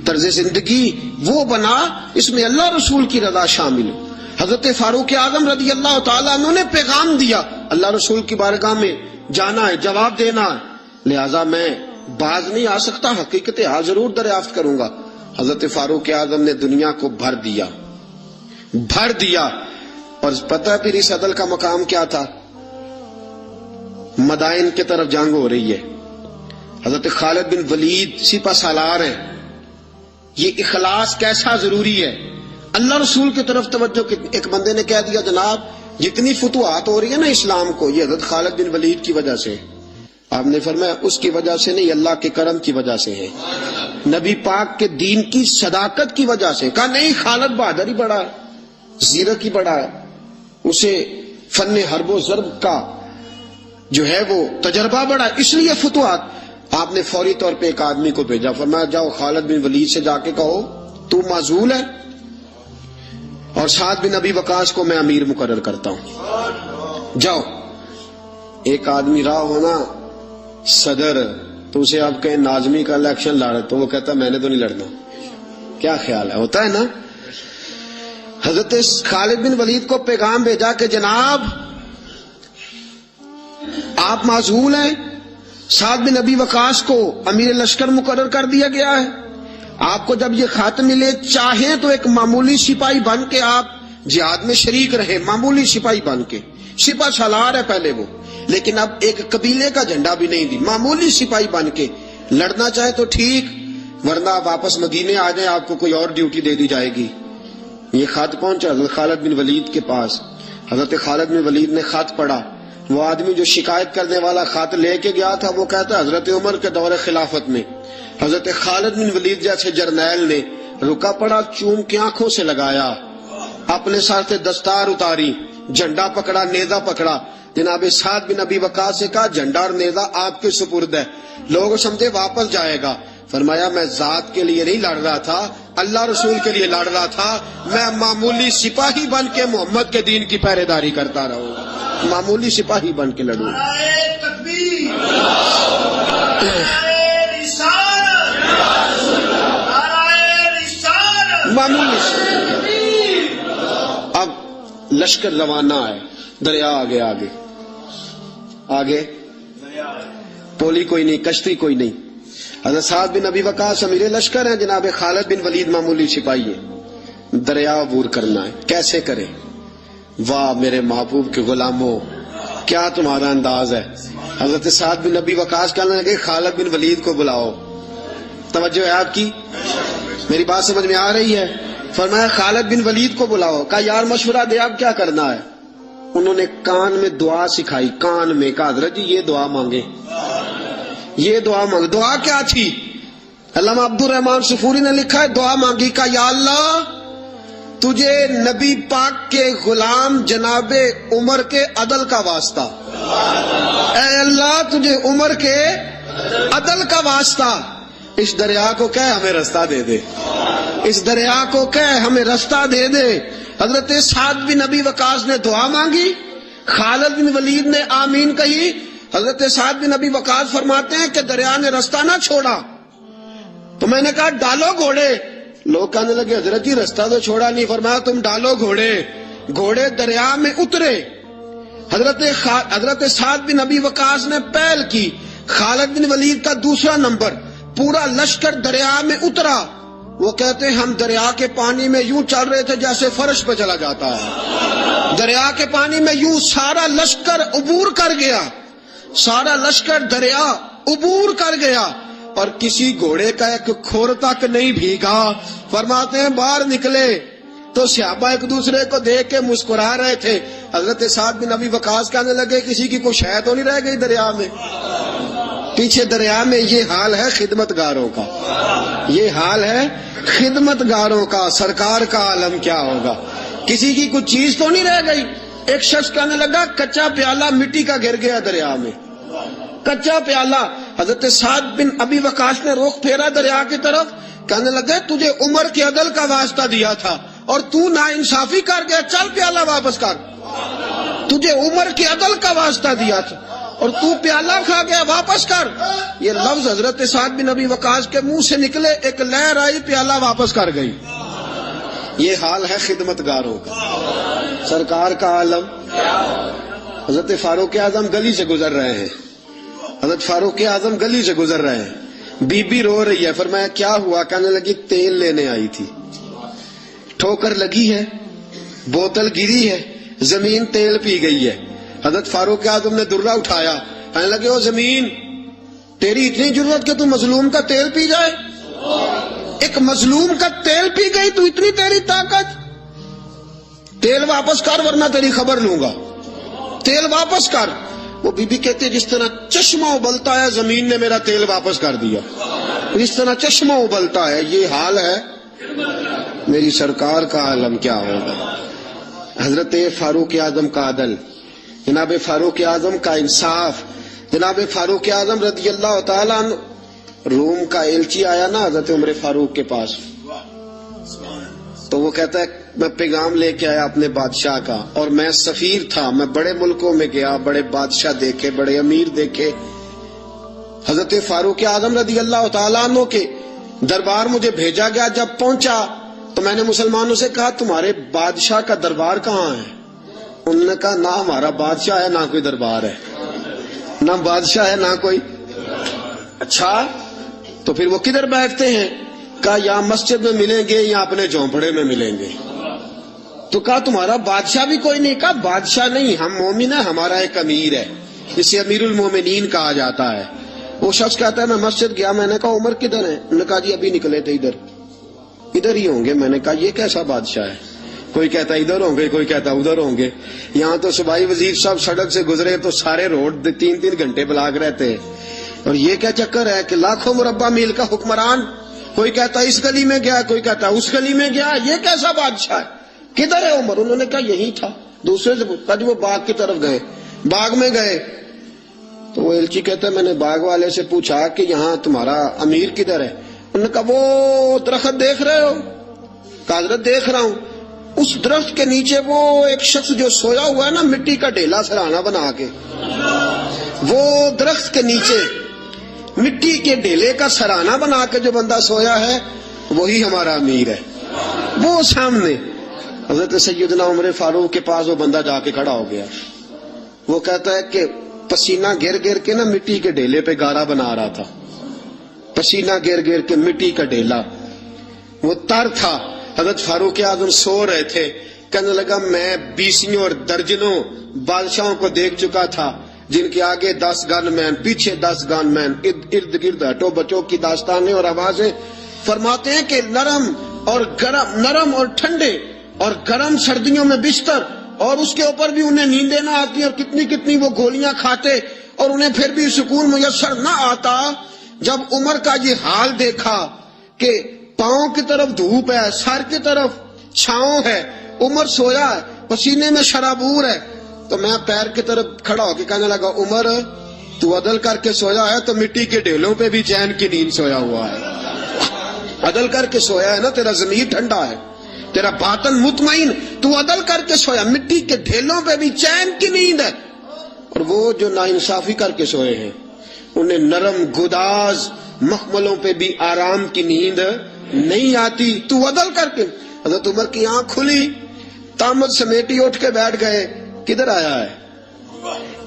طرز زندگی وہ بنا اس میں اللہ رسول کی رضا شامل ہو. حضرت فاروق اعظم رضی اللہ تعالیٰ عنہ نے پیغام دیا اللہ رسول کی بارگاہ میں جانا ہے، جواب دینا ہے، لہذا میں باز نہیں آ سکتا، حقیقت حال ضرور دریافت کروں گا. حضرت فاروق اعظم نے دنیا کو بھر دیا. اور پتہ ہے پھر اس عدل کا مقام کیا تھا؟ مدائن کی طرف جنگ ہو رہی ہے، حضرت خالد بن ولید سپہ سالار ہے. یہ اخلاص کیسا ضروری ہے، اللہ رسول کی طرف توجہ. ایک بندے نے کہہ دیا جناب جتنی فتوحات ہو رہی ہے نا اسلام کو یہ حضرت خالد بن ولید کی وجہ سے. آپ نے فرمایا اس کی وجہ سے نہیں، اللہ کے کرم کی وجہ سے ہے، نبی پاک کے دین کی صداقت کی وجہ سے. کہا نہیں، خالد بہادر ہی بڑا ہے، زیرک ہی بڑا ہے، اسے فن حرب و ضرب کا جو ہے وہ تجربہ بڑا ہے، اس لیے فتوحات. آپ نے فوری طور پہ ایک آدمی کو بھیجا، فرمایا جاؤ خالد بن ولید سے جا کے کہو تو معزول ہے اور سعد بن ابی وقاص کو میں امیر مقرر کرتا ہوں. جاؤ. ایک آدمی رہا ہونا صدر، تو اسے آپ کہیں ناظمی کا الیکشن لڑ تو وہ کہتا میں نے تو نہیں لڑنا. کیا خیال ہے؟ ہوتا ہے نا. حضرت خالد بن ولید کو پیغام بھیجا کہ جناب آپ معزول ہیں، سعد بن ابی وقاص کو امیر لشکر مقرر کر دیا گیا ہے. آپ کو جب یہ خط ملے چاہیں تو ایک معمولی سپاہی بن کے آپ جہاد میں شریک رہے، معمولی سپاہی بن کے. سپہ سالار ہے پہلے وہ، لیکن اب ایک قبیلے کا جھنڈا بھی نہیں دی، معمولی سپاہی بن کے لڑنا چاہے تو ٹھیک، ورنہ آپ واپس مدینے آ جائیں، آپ کو کوئی اور ڈیوٹی دے دی جائے گی. یہ خط پہنچا حضرت خالد بن ولید کے پاس. حضرت خالد بن ولید نے خط پڑھا. وہ آدمی جو شکایت کرنے والا خط لے کے گیا تھا وہ کہتا حضرت عمر کے دور خلافت میں حضرت خالد بن ولید جیسے جرنیل نے رکا پڑا، چوم کی آنکھوں سے لگایا، اپنے سر سے دستار اتاری، جھنڈا پکڑا، نیزہ پکڑا. جناب سعد بن ابی وقاص سے کہا جھنڈا اور نیزہ آپ کے سپرد ہے. لوگ سمجھے واپس جائے گا. فرمایا میں ذات کے لیے نہیں لڑ رہا تھا، اللہ رسول کے لیے لڑ رہا تھا. میں معمولی سپاہی بن کے محمد کے دین کی پہرے داری کرتا رہوں، معمولی سپاہی بن کے لڑوں. معمولی. اب لشکر روانہ ہے، دریا آگے آگے آگے، پولی کوئی نہیں، کشتی کوئی نہیں. حضرت سعد بن ابی وقاص امیر لشکر ہیں، جناب خالد بن ولید معمولی سپاہی ہے. دریا عبور کرنا ہے، کیسے کرے؟ واہ میرے محبوب کے غلاموں، کیا تمہارا انداز ہے. حضرت سعد بن ابی وقاص کہنے لگے خالد بن ولید کو بلاؤ. توجہ ہے آپ کی؟ میری بات سمجھ میں آ رہی ہے؟ فرمایا خالد بن ولید کو بلاؤ. کہا یار مشورہ دے، اب کیا کرنا ہے؟ انہوں نے کان میں دعا سکھائی، کان میں. کہا حضرت جی یہ دعا مانگے، یہ دعا مانگے. دعا کیا تھی؟ علامہ عبد الرحمن صفوری نے لکھا ہے دعا مانگی. کہا یا اللہ تجھے نبی پاک کے غلام جناب عمر کے عدل کا واسطہ، اے اللہ تجھے عمر کے عدل کا واسطہ، اس دریا کو کہہ ہمیں رستہ دے دے، اس دریا کو کہہ ہمیں رستہ دے دے. حضرت سعد بن ابی وقاص نے دعا مانگی، خالد بن ولید نے آمین کہی. حضرت سعد بن ابی وقاص فرماتے ہیں کہ دریا نے رستہ نہ چھوڑا تو میں نے کہا ڈالو گھوڑے. لوگ کہنے لگے حضرت جی رستہ تو چھوڑا نہیں. فرمایا تم ڈالو گھوڑے. گھوڑے دریا میں اترے. حضرت سعد بن ابی وقاص نے پہل کی، خالد بن ولید کا دوسرا نمبر. پورا لشکر دریا میں اترا. وہ کہتے ہیں ہم دریا کے پانی میں یوں چل رہے تھے جیسے فرش پہ چلا جاتا ہے. دریا کے پانی میں یوں سارا لشکر عبور کر گیا، سارا لشکر دریا عبور کر گیا اور کسی گھوڑے کا ایک کھور تک نہیں بھیگا. فرماتے ہیں باہر نکلے تو صحابہ ایک دوسرے کو دیکھ کے مسکرا رہے تھے. حضرت سعد بن ابی وقاص کہنے لگے کسی کی کوئی شے تو نہیں رہ گئی دریا میں؟ پیچھے دریا میں. یہ حال ہے خدمت گاروں کا، یہ حال ہے خدمت گاروں کا. سرکار کا عالم کیا ہوگا؟ کسی کی کچھ چیز تو نہیں رہ گئی. ایک شخص کہنے لگا کچا پیالہ مٹی کا گر گیا دریا میں، کچا پیالہ. حضرت سعد بن ابی وقاص نے رخ پھیرا دریا کی طرف. کہنے لگے تجھے عمر کے عدل کا واسطہ دیا تھا اور تو ناانصافی کر گیا، چل پیالہ واپس کر. تجھے عمر کے عدل کا واسطہ دیا تھا. اور تو پیالہ کھا گیا واپس کر. یہ لفظ حضرت سعد بن ابی وقاص کے منہ سے نکلے, ایک لہر آئی, پیالہ واپس کر گئی. یہ حال ہے خدمتگاروں کا. سرکار کا عالم. حضرت فاروق اعظم گلی سے گزر رہے ہیں. حضرت فاروق اعظم گلی سے گزر رہے ہیں. بی بی رو رہی ہے. فرمایا کیا ہوا؟ کہنے لگی تیل لینے آئی تھی, ٹھوکر لگی ہے, بوتل گری ہے, زمین تیل پی گئی ہے. حضرت فاروق اعظم نے درہ اٹھایا, کہنے لگے او زمین, تیری اتنی ضرورت کہ تو مظلوم کا تیل پی جائے؟ ایک مظلوم کا تیل پی گئی تو اتنی تیری طاقت؟ تیل واپس کر ورنہ تیری خبر لوں گا. تیل واپس کر. وہ بی بی کہتے جس طرح چشمہ ابلتا ہے زمین نے میرا تیل واپس کر دیا, اس طرح چشمہ ابلتا ہے. یہ حال ہے. میری سرکار کا عالم کیا ہوگا. حضرت فاروق اعظم کا عدل, جناب فاروق اعظم کا انصاف, جناب فاروق اعظم رضی اللہ تعالیٰ عنہ. روم کا ایلچی آیا نا حضرت عمر فاروق کے پاس, تو وہ کہتا ہے میں پیغام لے کے آیا اپنے بادشاہ کا, اور میں سفیر تھا, میں بڑے ملکوں میں گیا, بڑے بادشاہ دیکھے, بڑے امیر دیکھے. حضرت فاروق اعظم رضی اللہ تعالیٰ عنہ کے دربار مجھے بھیجا گیا. جب پہنچا تو میں نے مسلمانوں سے کہا تمہارے بادشاہ کا دربار کہاں ہے؟ انہوں نے کہا نہ ہمارا بادشاہ ہے نہ کوئی دربار ہے, نہ بادشاہ ہے نہ کوئی. اچھا تو پھر وہ کدھر بیٹھتے ہیں؟ کہا یا مسجد میں ملیں گے یا اپنے جھونپڑے میں ملیں گے. تو کہا تمہارا بادشاہ بھی کوئی نہیں؟ کہا بادشاہ نہیں, ہم مومن ہیں, ہمارا ایک امیر ہے, جسے امیر المومنین کہا جاتا ہے. وہ شخص کہتا ہے میں مسجد گیا, میں نے کہا عمر کدھر ہے؟ انہوں نے کہا جی ابھی نکلے تھے ادھر ہی ہوں گے. میں نے کہا یہ کیسا بادشاہ ہے؟ کوئی کہتا ادھر ہوں گے, کوئی کہتا ادھر ہوں گے. یہاں تو صوبائی وزیر صاحب سڑک سے گزرے تو سارے روڈ 3-3 گھنٹے بلاک رہتے ہیں. اور یہ کیا چکر ہے کہ لاکھوں مربع میل کا حکمران, کوئی کہتا اس گلی میں گیا, کوئی کہتا اس گلی میں گیا. یہ کیسا بادشاہ ہے؟ کدھر ہے عمر؟ انہوں نے کہا یہی تھا. دوسرے سے کہا وہ باغ کی طرف گئے, باغ میں گئے. تو وہ ایلچی کہتا ہے میں نے باغ والے سے پوچھا کہ یہاں تمہارا امیر کدھر ہے؟ انہوں نے کہا وہ درخت دیکھ رہے ہو؟ کہا حضرت دیکھ رہا ہوں. اس درخت کے نیچے وہ ایک شخص جو سویا ہوا ہے نا, مٹی کا ڈھیلا سرہانا بنا کے, وہ درخت کے نیچے مٹی کے ڈھیلے کا سرہانا بنا کے جو بندہ سویا ہے وہی ہمارا امیر ہے. وہ سامنے حضرت سیدنا عمر فاروق کے پاس وہ بندہ جا کے کھڑا ہو گیا. وہ کہتا ہے کہ پسینہ گر گر کے نا مٹی کے ڈھیلے پہ گارا بنا رہا تھا, پسینہ گر گر کے مٹی کا ڈھیلا, وہ تر تھا. حضرت فاروق اعظم سو رہے تھے. کہنے لگا میں 20 اور درجنوں بادشاہوں کو دیکھ چکا تھا, جن کے آگے 10 گن مین, پیچھے 10 گن مین, ارد گرد ہٹو بچوں کی داستانیں اور آوازیں. فرماتے ہیں کہ نرم اور گرم, نرم اور ٹھنڈے اور گرم سردیوں میں بستر, اور اس کے اوپر بھی انہیں نیندیں نہ آتی, اور کتنی کتنی وہ گولیاں کھاتے اور انہیں پھر بھی سکون میسر نہ آتا. جب عمر کا یہ حال دیکھا کہ پاؤں کی طرف دھوپ ہے, سر کی طرف چھاؤں ہے, عمر سویا ہے, پسینے میں شرابور ہے, تو میں پیر کی طرف کھڑا ہو کے کہنے لگا عمر تو عدل کر کے سویا ہے تو مٹی کے ڈھیلوں پہ بھی چین کی نیند سویا ہوا ہے. عدل کر کے سویا ہے نا, تیرا ضمیر ٹھنڈا ہے, تیرا باطن مطمئن, تو عدل کر کے سویا, مٹی کے ڈھیلوں پہ بھی چین کی نیند ہے. اور وہ جو ناانصافی کر کے سوئے ہیں انہیں نرم گداز مخملوں پہ بھی آرام کی نیند نہیں آتی. تو عدل کر کے. حضرت عمر کی آنکھ کھلی, تامت سمیٹی اٹھ کے بیٹھ گئے. کدھر آیا ہے؟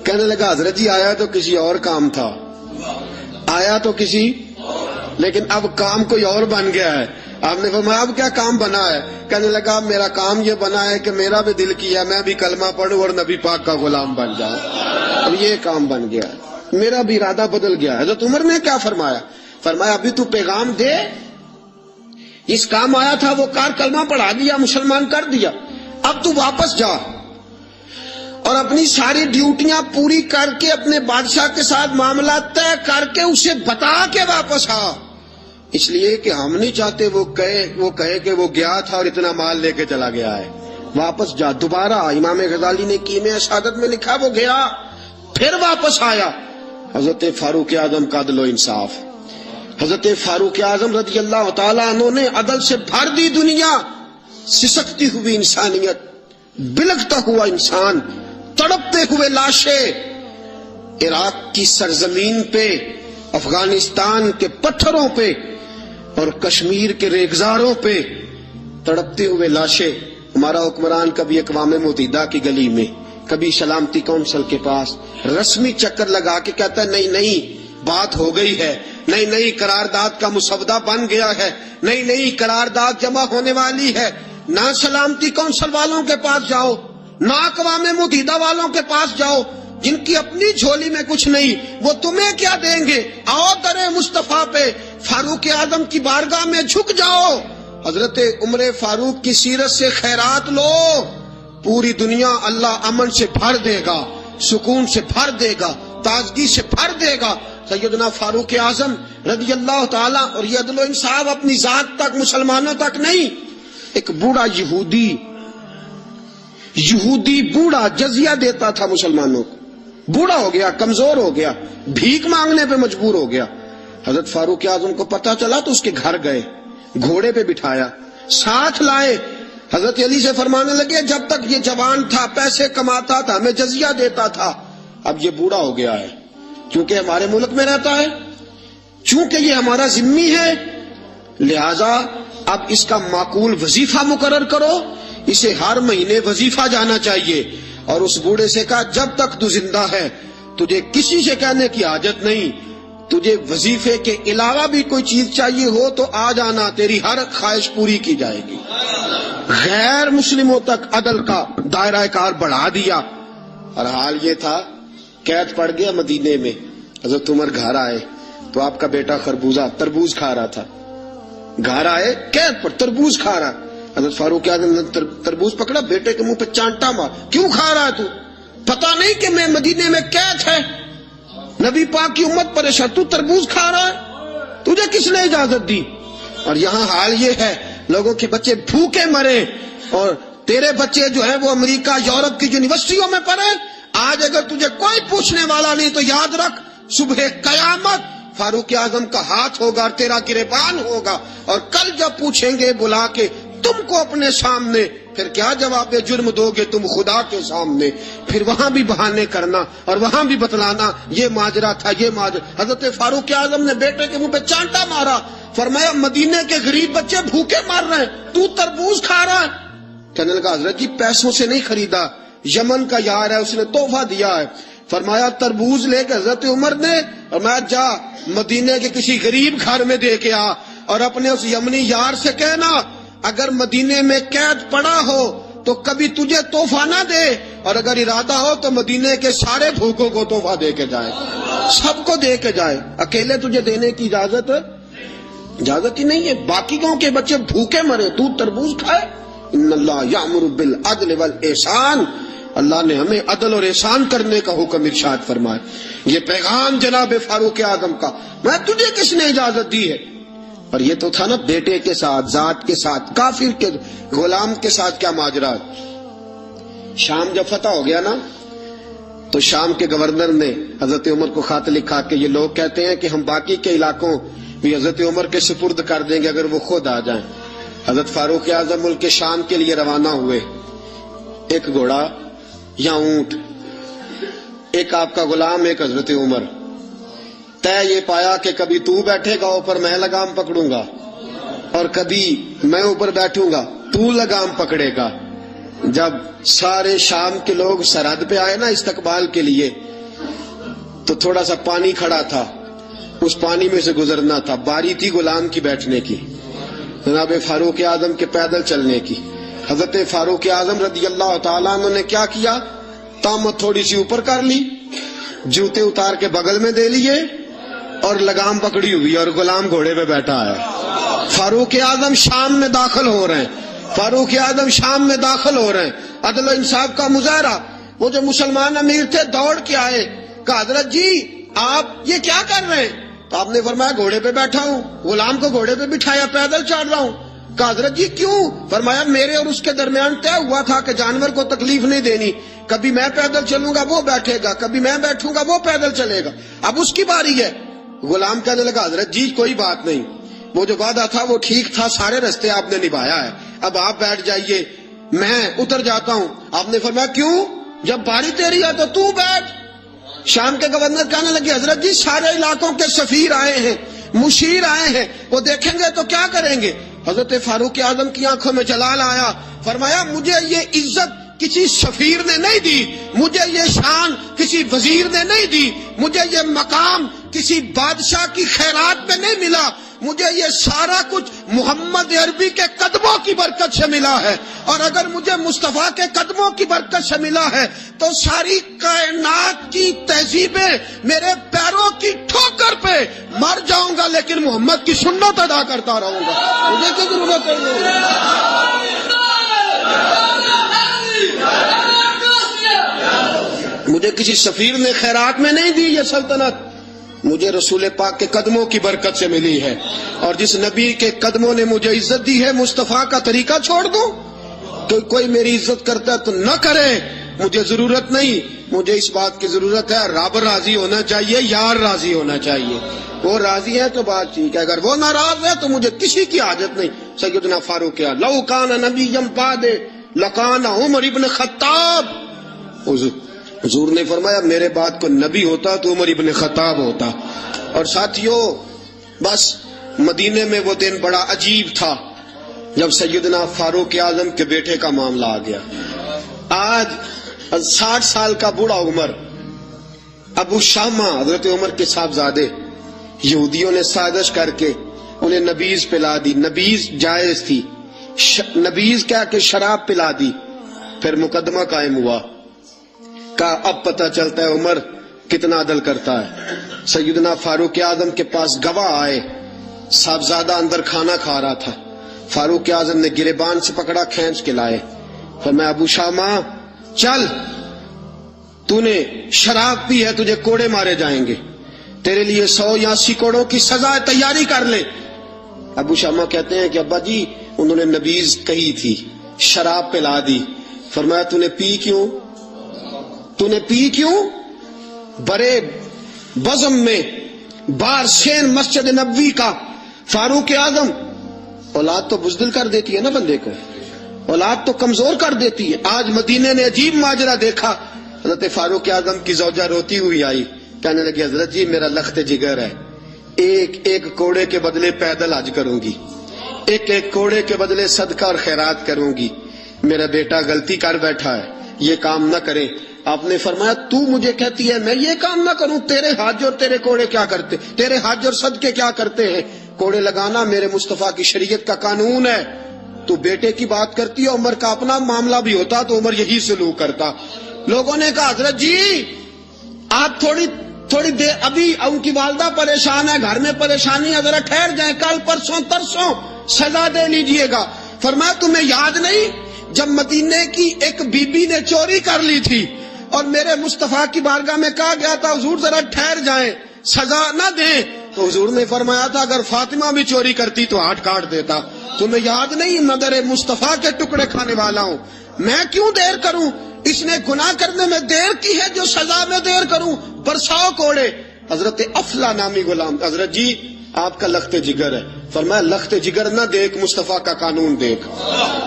کہنے لگا حضرت جی آیا تو کسی اور کام تھا, آیا تو کسی, لیکن اب کام کوئی اور بن گیا ہے. آپ نے فرمایا اب کیا کام بنا ہے؟ کہنے لگا میرا کام یہ بنا ہے کہ میرا بھی دل کیا میں بھی کلمہ پڑھوں اور نبی پاک کا غلام بن جاؤں. اب یہ کام بن گیا, میرا بھی ارادہ بدل گیا. حضرت عمر نے کیا فرمایا؟ فرمایا ابھی تو پیغام دے, اس کام آیا تھا وہ کار, کلمہ پڑھا دیا, مسلمان کر دیا, اب تو واپس جا اور اپنی ساری ڈیوٹیاں پوری کر کے اپنے بادشاہ کے ساتھ معاملہ طے کر کے اسے بتا کے واپس آ. اس لیے کہ ہم نہیں چاہتے وہ کہے کہ وہ گیا تھا اور اتنا مال لے کے چلا گیا ہے. واپس جا دوبارہ. امام غزالی نے کیمیا سعادت میں لکھا وہ گیا پھر واپس آیا. حضرت فاروق اعظم کا عدل و انصاف. حضرت فاروق اعظم رضی اللہ تعالیٰ عنہ نے عدل سے بھر دی دنیا. سسکتی ہوئی انسانیت, بلکتا ہوا انسان, تڑپتے ہوئے لاشیں, عراق کی سرزمین پہ، افغانستان کے پتھروں پہ اور کشمیر کے ریگزاروں پہ تڑپتے ہوئے لاشیں. ہمارا حکمران کبھی اقوام متحدہ کی گلی میں، کبھی سلامتی کونسل کے پاس رسمی چکر لگا کے کہتا ہے نہیں نہیں بات ہو گئی ہے، نہیں نہیں قرارداد کا مسودہ بن گیا ہے، نہیں نہیں قرارداد جمع ہونے والی ہے. نہ سلامتی کونسل والوں کے پاس جاؤ، نہ اقوام متحدہ والوں کے پاس جاؤ جن کی اپنی جھولی میں کچھ نہیں، وہ تمہیں کیا دیں گے. آؤ در مصطفیٰ پہ فاروق اعظم کی بارگاہ میں جھک جاؤ، حضرت عمر فاروق کی سیرت سے خیرات لو. پوری دنیا اللہ امن سے بھر دے گا، سکون سے بھر دے گا، تازگی سے بھر دے گا. سیدنا فاروق اعظم رضی اللہ تعالیٰ، اور یہ عدل و انصاف اپنی ذات تک، مسلمانوں تک نہیں. ایک بوڑھا یہودی بوڑھا جزیہ دیتا تھا مسلمانوں کو، بوڑھا ہو گیا، کمزور ہو گیا، بھیک مانگنے پہ مجبور ہو گیا. حضرت فاروق اعظم کو پتہ چلا تو اس کے گھر گئے، گھوڑے پہ بٹھایا، ساتھ لائے. حضرت علی سے فرمانے لگے جب تک یہ جوان تھا، پیسے کماتا تھا، ہمیں جزیہ دیتا تھا، اب یہ بوڑھا ہو گیا ہے، کیونکہ ہمارے ملک میں رہتا ہے، چونکہ یہ ہمارا ذمہ ہے، لہذا اب اس کا معقول وظیفہ مقرر کرو، اسے ہر مہینے وظیفہ جانا چاہیے. اور اس بوڑھے سے کہا جب تک تو زندہ ہے تجھے کسی سے کہنے کی حاجت نہیں، تجھے وظیفے کے علاوہ بھی کوئی چیز چاہیے ہو تو آ جانا، تیری ہر خواہش پوری کی جائے گی. غیر مسلموں تک عدل کا دائرہ کار بڑھا دیا. اور حال یہ تھا قید پڑ گیا مدینے میں. حضرت عمر گھر آئے تو آپ کا بیٹا خربوزہ تربوز کھا رہا تھا، گھر آئے قید پر تربوز کھا رہا. حضرت فاروق اعظم نے تربوز پکڑا، بیٹے کے منہ پہ چانٹا مار، کیوں کھا رہا ہے تو؟ پتا نہیں کہ میں مدینے میں قید ہے، نبی پاک کی امت پریشان، تو تربوز کھا رہا ہے، تجھے کس نے اجازت دی؟ اور یہاں حال یہ ہے لوگوں کے بچے بھوکے مرے اور تیرے بچے جو ہیں وہ امریکہ یورپ کی یونیورسٹیوں میں پڑھے. آج اگر تجھے کوئی پوچھنے والا نہیں تو یاد رکھ صبح قیامت فاروق اعظم کا ہاتھ ہوگا اور تیرا گریبان ہوگا، اور کل جب پوچھیں گے بلا کے تم کو اپنے سامنے، پھر کیا جواب جرم دو گے تم خدا کے سامنے؟ پھر وہاں بھی بہانے کرنا اور وہاں بھی بتلانا یہ ماجرا تھا، یہ ماجرا. حضرت فاروق اعظم نے بیٹے کے منہ پہ چانٹا مارا، فرمایا مدینے کے غریب بچے بھوکے مر رہے ہیں، تو تربوز کھا رہا ہے. کہنے لگا حضرت جی پیسوں سے نہیں خریدا، یمن کا یار ہے اس نے تحفہ دیا ہے. فرمایا تربوز لے کے حضرت عمر نے فرمایا جا مدینے کے کسی غریب گھر میں دے کے آ، اور اپنے اس یمنی یار سے کہنا اگر مدینے میں قید پڑا ہو تو کبھی تجھے تحفہ نہ دے، اور اگر ارادہ ہو تو مدینے کے سارے بھوکوں کو تحفہ دے کے جائے، سب کو دے کے جائے، اکیلے تجھے دینے کی اجازت ہی نہیں ہے. باقیوں کے بچے بھوکے مرے، تو تربوز کھائے. ان اللہ یامر بالعدل والاحسان، اللہ نے ہمیں عدل اور احسان کرنے کا حکم ارشاد فرمایا. یہ پیغام جناب فاروق اعظم کا، میں تجھے کس نے اجازت دی ہے؟ اور یہ تو تھا نا بیٹے کے ساتھ، ذات کے ساتھ، کافر کے غلام کے ساتھ کیا ماجرا. شام جب فتح ہو گیا نا تو شام کے گورنر نے حضرت عمر کو خط لکھا کہ یہ لوگ کہتے ہیں کہ ہم باقی کے علاقوں بھی حضرت عمر کے سپرد کر دیں گے اگر وہ خود آ جائیں. حضرت فاروق اعظم ملک شام کے لیے روانہ ہوئے. ایک گھوڑا یا اونٹ، ایک آپ کا غلام، ایک حضرت عمر. طے یہ پایا کہ کبھی تو بیٹھے گا اوپر میں لگام پکڑوں گا، اور کبھی میں اوپر بیٹھوں گا تو لگام پکڑے گا. جب سارے شام کے لوگ سرحد پہ آئے نا استقبال کے لیے تو تھوڑا سا پانی کھڑا تھا، اس پانی میں سے گزرنا تھا. باری تھی غلام کی بیٹھنے کی، جناب فاروق اعظم کے پیدل چلنے کی. حضرت فاروق اعظم رضی اللہ تعالیٰ عنہ نے کیا کیا، تامت تھوڑی سی اوپر کر لی، جوتے اتار کے بغل میں دے لیے اور لگام پکڑی ہوئی اور غلام گھوڑے پہ بیٹھا ہے. فاروق اعظم شام میں داخل ہو رہے ہیں، فاروق اعظم شام میں داخل ہو رہے ہیں. عدل و انصاف کا مظاہرہ. وہ جو مسلمان امیر تھے دوڑ کے آئے، کہا حضرت جی آپ یہ کیا کر رہے ہیں؟ تو آپ نے فرمایا گھوڑے پہ بیٹھا ہوں، غلام کو گھوڑے پہ بٹھایا، پیدل چل رہا ہوں. کہا حضرت جی کیوں؟ فرمایا میرے اور اس کے درمیان طے ہوا تھا کہ جانور کو تکلیف نہیں دینی، کبھی میں پیدل چلوں گا وہ بیٹھے گا، کبھی میں بیٹھوں گا وہ پیدل چلے گا، اب اس کی باری ہے. غلام کہنے لگا حضرت جی کوئی بات نہیں، وہ جو وعدہ تھا وہ ٹھیک تھا، سارے رستے آپ نے نبھایا ہے، اب آپ بیٹھ جائیے میں اتر جاتا ہوں. آپ نے فرمایا کیوں؟ جب باری تیری ہے تو بیٹھ. شام کے گورنر کہنے لگے حضرت جی سارے علاقوں کے سفیر آئے ہیں، مشیر آئے ہیں، وہ دیکھیں گے تو کیا کریں گے؟ حضرت فاروق اعظم کی آنکھوں میں جلال آیا، فرمایا مجھے یہ عزت کسی سفیر نے نہیں دی، مجھے یہ شان کسی وزیر نے نہیں دی، مجھے یہ مقام کسی بادشاہ کی خیرات میں نہیں ملا، مجھے یہ سارا کچھ محمد عربی کے قدموں کی برکت سے ملا ہے، اور اگر مجھے مصطفیٰ کے قدموں کی برکت سے ملا ہے تو ساری کائنات کی تہذیبیں میرے پیروں کی ٹھوکر پہ مر جاؤں گا لیکن محمد کی سنت ادا کرتا رہوں گا، مجھے کیا ضرورت ہے؟ مجھے کسی سفیر نے خیرات میں نہیں دی یہ سلطنت، مجھے رسول پاک کے قدموں کی برکت سے ملی ہے، اور جس نبی کے قدموں نے مجھے عزت دی ہے مصطفیٰ کا طریقہ چھوڑ دوں؟ تو کوئی میری عزت کرتا ہے تو نہ کرے، مجھے ضرورت نہیں، مجھے اس بات کی ضرورت ہے رب راضی ہونا چاہیے، یار راضی ہونا چاہیے، وہ راضی ہے تو بات ٹھیک ہے، اگر وہ ناراض ہے تو مجھے کسی کی حاجت نہیں۔ سیدنا فاروق لو کان نبی بعد لکان عمر ابن خطاب، حضور نے فرمایا میرے بعد کو نبی ہوتا تو عمر ابن خطاب ہوتا۔ اور ساتھیو بس مدینے میں وہ دن بڑا عجیب تھا جب سیدنا فاروق اعظم کے بیٹے کا معاملہ آ گیا۔ آج 60 سال کا بوڑھا عمر، ابو شامہ حضرت عمر کے صاحبزادے، یہودیوں نے سازش کر کے انہیں نبیذ پلا دی، نبیذ جائز تھی، نبیذ کیا کہ شراب پلا دی، پھر مقدمہ قائم ہوا، کہا اب پتہ چلتا ہے عمر کتنا عدل کرتا ہے۔ سیدنا فاروق اعظم کے پاس گواہ آئے، صاحبزادہ اندر کھانا کھا رہا تھا، فاروق اعظم نے گریبان سے پکڑا، کھینچ کے لائے، فرمایا ابو شامہ چل، تو نے شراب پی ہے، تجھے کوڑے مارے جائیں گے، تیرے لیے 100 یا 80 کوڑوں کی سزا تیاری کر لے۔ ابو شامہ کہتے ہیں کہ ابا جی انہوں نے نبیذ کہی تھی، شراب پلا دی، فرمایا تو نے پی کیوں؟ تو نے پی کیوں؟ بڑے بزم میں بارسین مسجد نبوی کا فاروق اعظم، اولاد تو بزدل کر دیتی ہے نا بندے کو، اولاد تو کمزور کر دیتی ہے۔ آج مدینے نے عجیب ماجرا دیکھا، حضرت فاروق اعظم کی زوجہ روتی ہوئی آئی، کہنے لگی حضرت جی میرا لخت جگر ہے، ایک کوڑے کے بدلے پیدل حج کروں گی، ایک کوڑے کے بدلے صدقہ اور خیرات کروں گی، میرا بیٹا غلطی کر بیٹھا ہے، یہ کام نہ کرے۔ آپ نے فرمایا تو مجھے کہتی ہے میں یہ کام نہ کروں؟ تیرے حج اور تیرے کوڑے کیا کرتے، تیرے حج اور صدقے کیا کرتے ہیں؟ کوڑے لگانا میرے مصطفیٰ کی شریعت کا قانون ہے۔ تو بیٹے کی بات کرتی ہے، عمر کا اپنا معاملہ بھی ہوتا تو عمر یہی سلوک کرتا۔ لوگوں نے کہا حضرت جی آپ تھوڑی دیر، ابھی ان کی والدہ پریشان ہے، گھر میں پریشانی ہے، ذرا ٹھہر جائیں، کل پرسوں ترسوں سزا دے لیجئے گا۔ فرمایا تمہیں یاد نہیں جب مدینے کی ایک بی بی نے چوری کر لی تھی اور میرے مصطفیٰ کی بارگاہ میں کہا گیا تھا حضور ذرا ٹھہر جائیں، سزا نہ دیں، تو حضور نے فرمایا تھا اگر فاطمہ بھی چوری کرتی تو ہاتھ کاٹ دیتا۔ تمہیں یاد نہیں میں در مصطفیٰ کے ٹکڑے کھانے والا ہوں، میں کیوں دیر کروں؟ اس نے گناہ کرنے میں دیر کی ہے جو سزا میں دیر کروں، برساؤ کوڑے۔ حضرت افلا نامی غلام، حضرت جی آپ کا لخت جگر ہے، فرمایا لخت جگر نہ دیکھ، مصطفیٰ کا قانون دیکھ،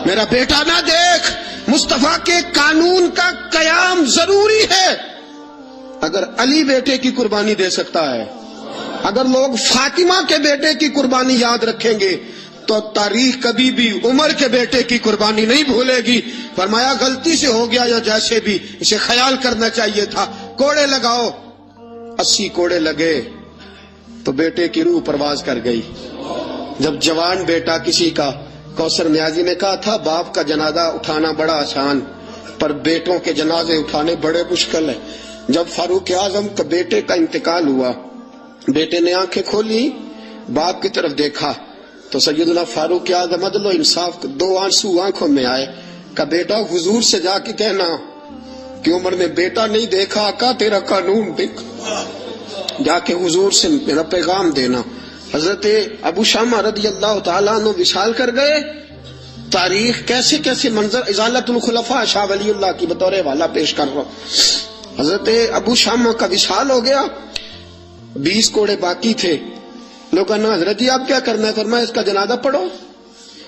میرا بیٹا نہ دیکھ، مصطفیٰ کے قانون کا قیام ضروری ہے۔ اگر علی بیٹے کی قربانی دے سکتا ہے، اگر لوگ فاطمہ کے بیٹے کی قربانی یاد رکھیں گے تو تاریخ کبھی بھی عمر کے بیٹے کی قربانی نہیں بھولے گی۔ فرمایا غلطی سے ہو گیا یا جیسے بھی، اسے خیال کرنا چاہیے تھا۔ کوڑے لگاؤ، 80 کوڑے لگے تو بیٹے کی روح پرواز کر گئی۔ جب جوان بیٹا کسی کا، کوثر نیازی نے کہا تھا باپ کا جنازہ اٹھانا بڑا آسان پر بیٹوں کے جنازے اٹھانے بڑے مشکل ہے۔ جب فاروق اعظم کا بیٹے کا انتقال ہوا، بیٹے نے آنکھیں کھولی، باپ کی طرف دیکھا تو سیدنا فاروق اعظم عدل و انصاف، 2 آنسو آنکھوں میں آئے، کہا بیٹا حضور سے جا کے کہنا کہ عمر نے بیٹا نہیں دیکھا، آقا تیرا قانون دیکھ، جا کے حضور سے میرا پیغام دینا۔ حضرت ابو شامہ رضی اللہ تعالیٰ عنہ وصال کر گئے۔ تاریخ کیسے کیسے منظر، ازالت الخلفاء شاہ ولی اللہ کی بطور والا پیش کر رہا ہوں۔ حضرت ابو شامہ کا وصال ہو گیا، 20 کوڑے باقی تھے۔ لوگوں نے حضرت جی آپ کیا کرنا ہے؟ فرمایا اس کا جنازہ پڑھو،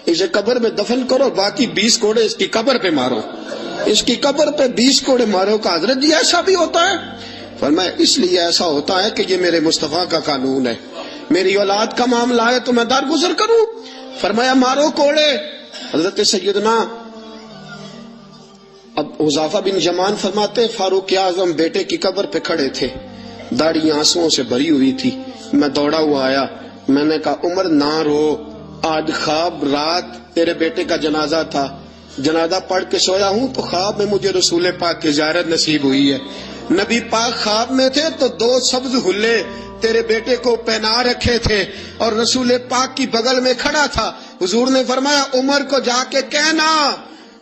اسے قبر میں دفن کرو، باقی 20 کوڑے اس کی قبر پہ مارو، اس کی قبر پہ 20 کوڑے مارو۔ کا حضرت جی ایسا بھی ہوتا ہے؟ فرمایا اس لیے ایسا ہوتا ہے کہ یہ میرے مصطفیٰ کا قانون ہے، میری اولاد کا معاملہ ہے تو میں درگزر کروں؟ فرمایا مارو کوڑے۔ حضرت سیدنا اب حذیفہ بن یمان فرماتے فاروق اعظم بیٹے کی قبر پہ کھڑے تھے، داڑھی آنسوؤں سے بھری ہوئی تھی، میں دوڑا ہوا آیا، میں نے کہا عمر نہ رو، آج خواب رات تیرے بیٹے کا جنازہ تھا، جنازہ پڑھ کے سویا ہوں تو خواب میں مجھے رسول پاک کی زیارت نصیب ہوئی ہے، نبی پاک خواب میں تھے تو 2 سبز حلے تیرے بیٹے کو پہنا رکھے تھے اور رسول پاک کی بغل میں کھڑا تھا، حضور نے فرمایا عمر کو جا کے کہنا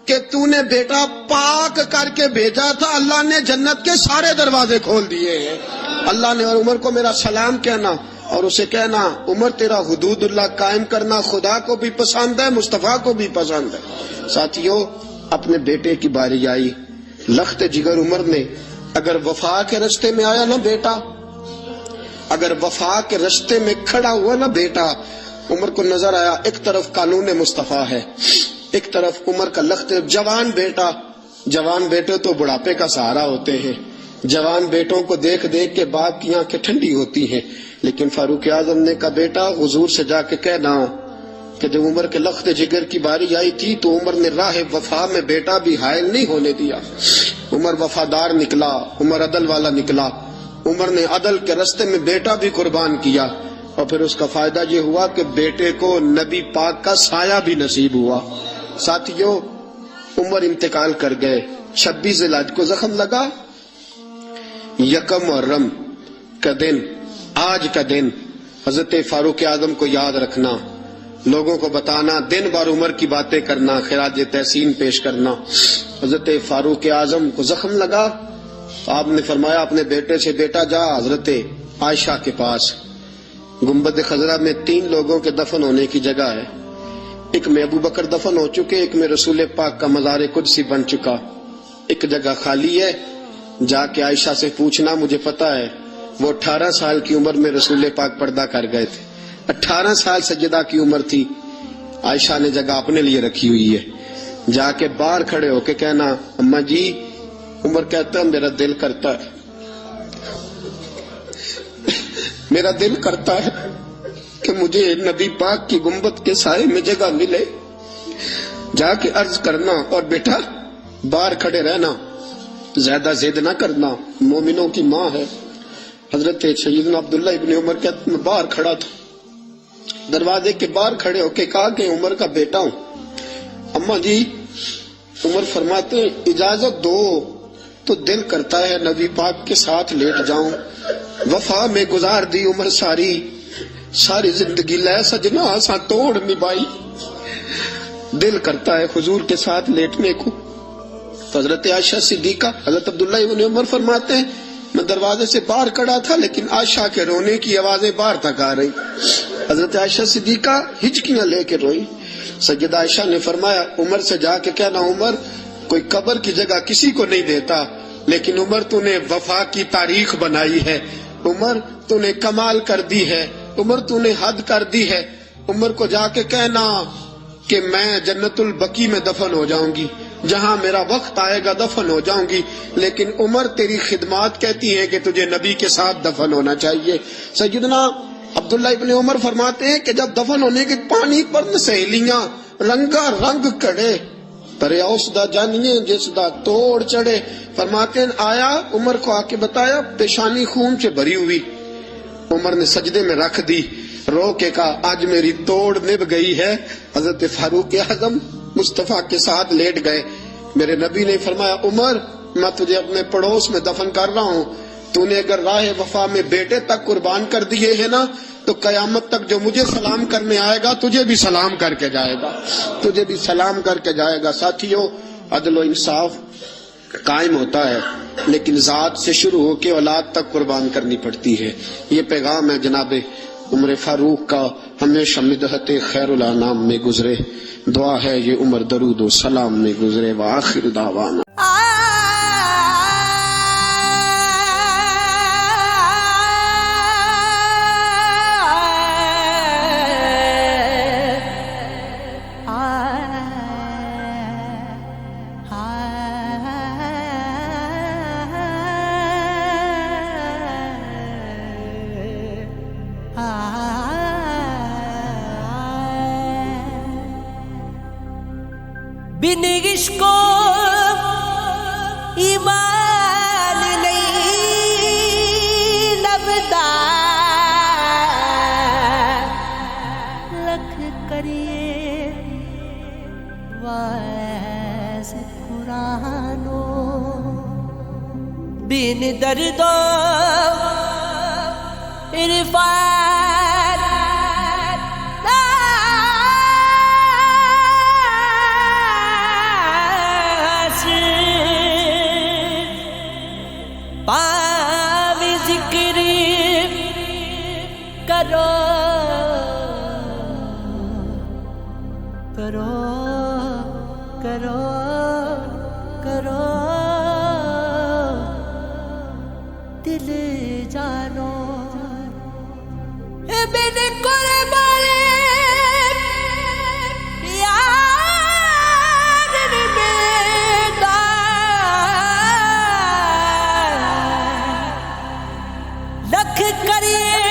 کہ تو نے بیٹا پاک کر کے بھیجا تھا، اللہ نے جنت کے سارے دروازے کھول دیے ہیں، اللہ نے، اور عمر کو میرا سلام کہنا اور اسے کہنا عمر تیرا حدود اللہ قائم کرنا خدا کو بھی پسند ہے، مصطفیٰ کو بھی پسند ہے۔ ساتھیو اپنے بیٹے کی باری آئی، لخت جگر عمر نے اگر وفا کے رستے میں آیا نا بیٹا، اگر وفا کے رستے میں کھڑا ہوا نا بیٹا، عمر کو نظر آیا ایک طرف قانون مصطفیٰ ہے، ایک طرف عمر کا لخت، جوان بیٹا، جوان بیٹے تو بڑھاپے کا سہارا ہوتے ہیں، جوان بیٹوں کو دیکھ دیکھ کے باپ کی آنکھیں ٹھنڈی ہوتی ہیں، لیکن فاروق اعظم نے کہا بیٹا حضور سے جا کے کہنا کہ جب عمر کے لخت جگر کی باری آئی تھی تو عمر نے راہ وفا میں بیٹا بھی حائل نہیں ہونے دیا، عمر وفادار نکلا، عمر عدل والا نکلا، عمر نے عدل کے رستے میں بیٹا بھی قربان کیا، اور پھر اس کا فائدہ یہ ہوا کہ بیٹے کو نبی پاک کا سایہ بھی نصیب ہوا۔ ساتھیو عمر انتقال کر گئے، 26 ذی الحج کو زخم لگا، 1 محرم کا دن، آج کا دن حضرت فاروق اعظم کو یاد رکھنا، لوگوں کو بتانا، دن بار عمر کی باتیں کرنا، خراج تحسین پیش کرنا۔ حضرت فاروق اعظم کو زخم لگا، آپ نے فرمایا اپنے بیٹے سے بیٹا جا حضرت عائشہ کے پاس، گنبد خضرا میں 3 لوگوں کے دفن ہونے کی جگہ ہے، ایک میں ابو بکر دفن ہو چکے، ایک میں رسول پاک کا مزار قدسی بن چکا، ایک جگہ خالی ہے، جا کے عائشہ سے پوچھنا، مجھے پتا ہے وہ 18 سال کی عمر میں رسول پاک پردہ کر گئے تھے، 18 سال سیدہ کی عمر تھی، عائشہ نے جگہ اپنے لیے رکھی ہوئی ہے، جا کے باہر کھڑے ہو کے کہنا اماں جی، عمر کہتا ہے میرا دل کرتا ہے، میرا دل کرتا ہے کہ مجھے نبی پاک کی گنبد کے سائے میں جگہ ملے، جا کے عرض کرنا، اور بیٹا باہر کھڑے رہنا، زیادہ ضد نہ کرنا، مومنوں کی ماں ہے۔ حضرت سیدنا عبداللہ ابن عمر کہتے میں باہر کھڑا تھا، دروازے کے باہر کھڑے ہو کے کہا کہ عمر کا بیٹا ہوں، اماں جی، عمر فرماتے ہیں اجازت دو تو دل کرتا ہے نبی پاک کے ساتھ لیٹ جاؤں، وفا میں گزار دی عمر ساری زندگی لے سجنا آساں توڑ نبھائی، دل کرتا ہے حضور کے ساتھ لیٹنے کو۔ تو حضرت عائشہ صدیقہ، حضرت عبداللہ ابن عمر فرماتے ہیں میں دروازے سے باہر کھڑا تھا لیکن عائشہ کے رونے کی آوازیں باہر تک آ رہی، حضرت عائشہ صدیقہ ہچکیاں لے کے روئی، سیدہ عائشہ نے فرمایا عمر سے جا کے کہنا عمر کوئی قبر کی جگہ کسی کو نہیں دیتا، لیکن عمر تو نے وفا کی تاریخ بنائی ہے، عمر تو نے کمال کر دی ہے، عمر تو نے حد کر دی ہے، عمر کو جا کے کہنا کہ میں جنت البقیع میں دفن ہو جاؤں گی، جہاں میرا وقت آئے گا دفن ہو جاؤں گی، لیکن عمر تیری خدمات کہتی ہیں کہ تجھے نبی کے ساتھ دفن ہونا چاہیے۔ سیدنا عبداللہ ابن عمر فرماتے ہیں کہ جب دفن ہونے کے پانی پر سہیلیاں رنگا رنگ کڑے پریا اس دا جانیے جس دا توڑ چڑھے، فرماتے ہیں آیا عمر کو آ کے بتایا پیشانی خون سے بھری ہوئی، عمر نے سجدے میں رکھ دی، رو کے کہا آج میری توڑ نبھ گئی ہے۔ حضرت فاروق اعظم مصطفیٰ کے ساتھ لیٹ گئے، میرے نبی نے فرمایا عمر میں تجھے اپنے پڑوس میں دفن کر رہا ہوں، تو نے اگر راہ وفا میں بیٹے تک قربان کر دیے ہیں نا تو قیامت تک جو مجھے سلام کرنے آئے گا تجھے بھی سلام کر کے جائے گا، تجھے بھی سلام کر کے جائے گا۔ ساتھیو عدل و انصاف قائم ہوتا ہے لیکن ذات سے شروع ہو کے اولاد تک قربان کرنی پڑتی ہے، یہ پیغام ہے جناب عمر فاروق کا، ہمیشہ مدحت خیر الانام میں گزرے، دعا ہے یہ عمر درود و سلام میں گزرے، وآخر دعوانا بن عشق و ایمان نہیں لبدا لکھ کریے واعظ قرآنو بن درد و عرفان پاوی ذکر کرو کرو کرو کرو دل جانو بن قربان یار میرا لکھ کریے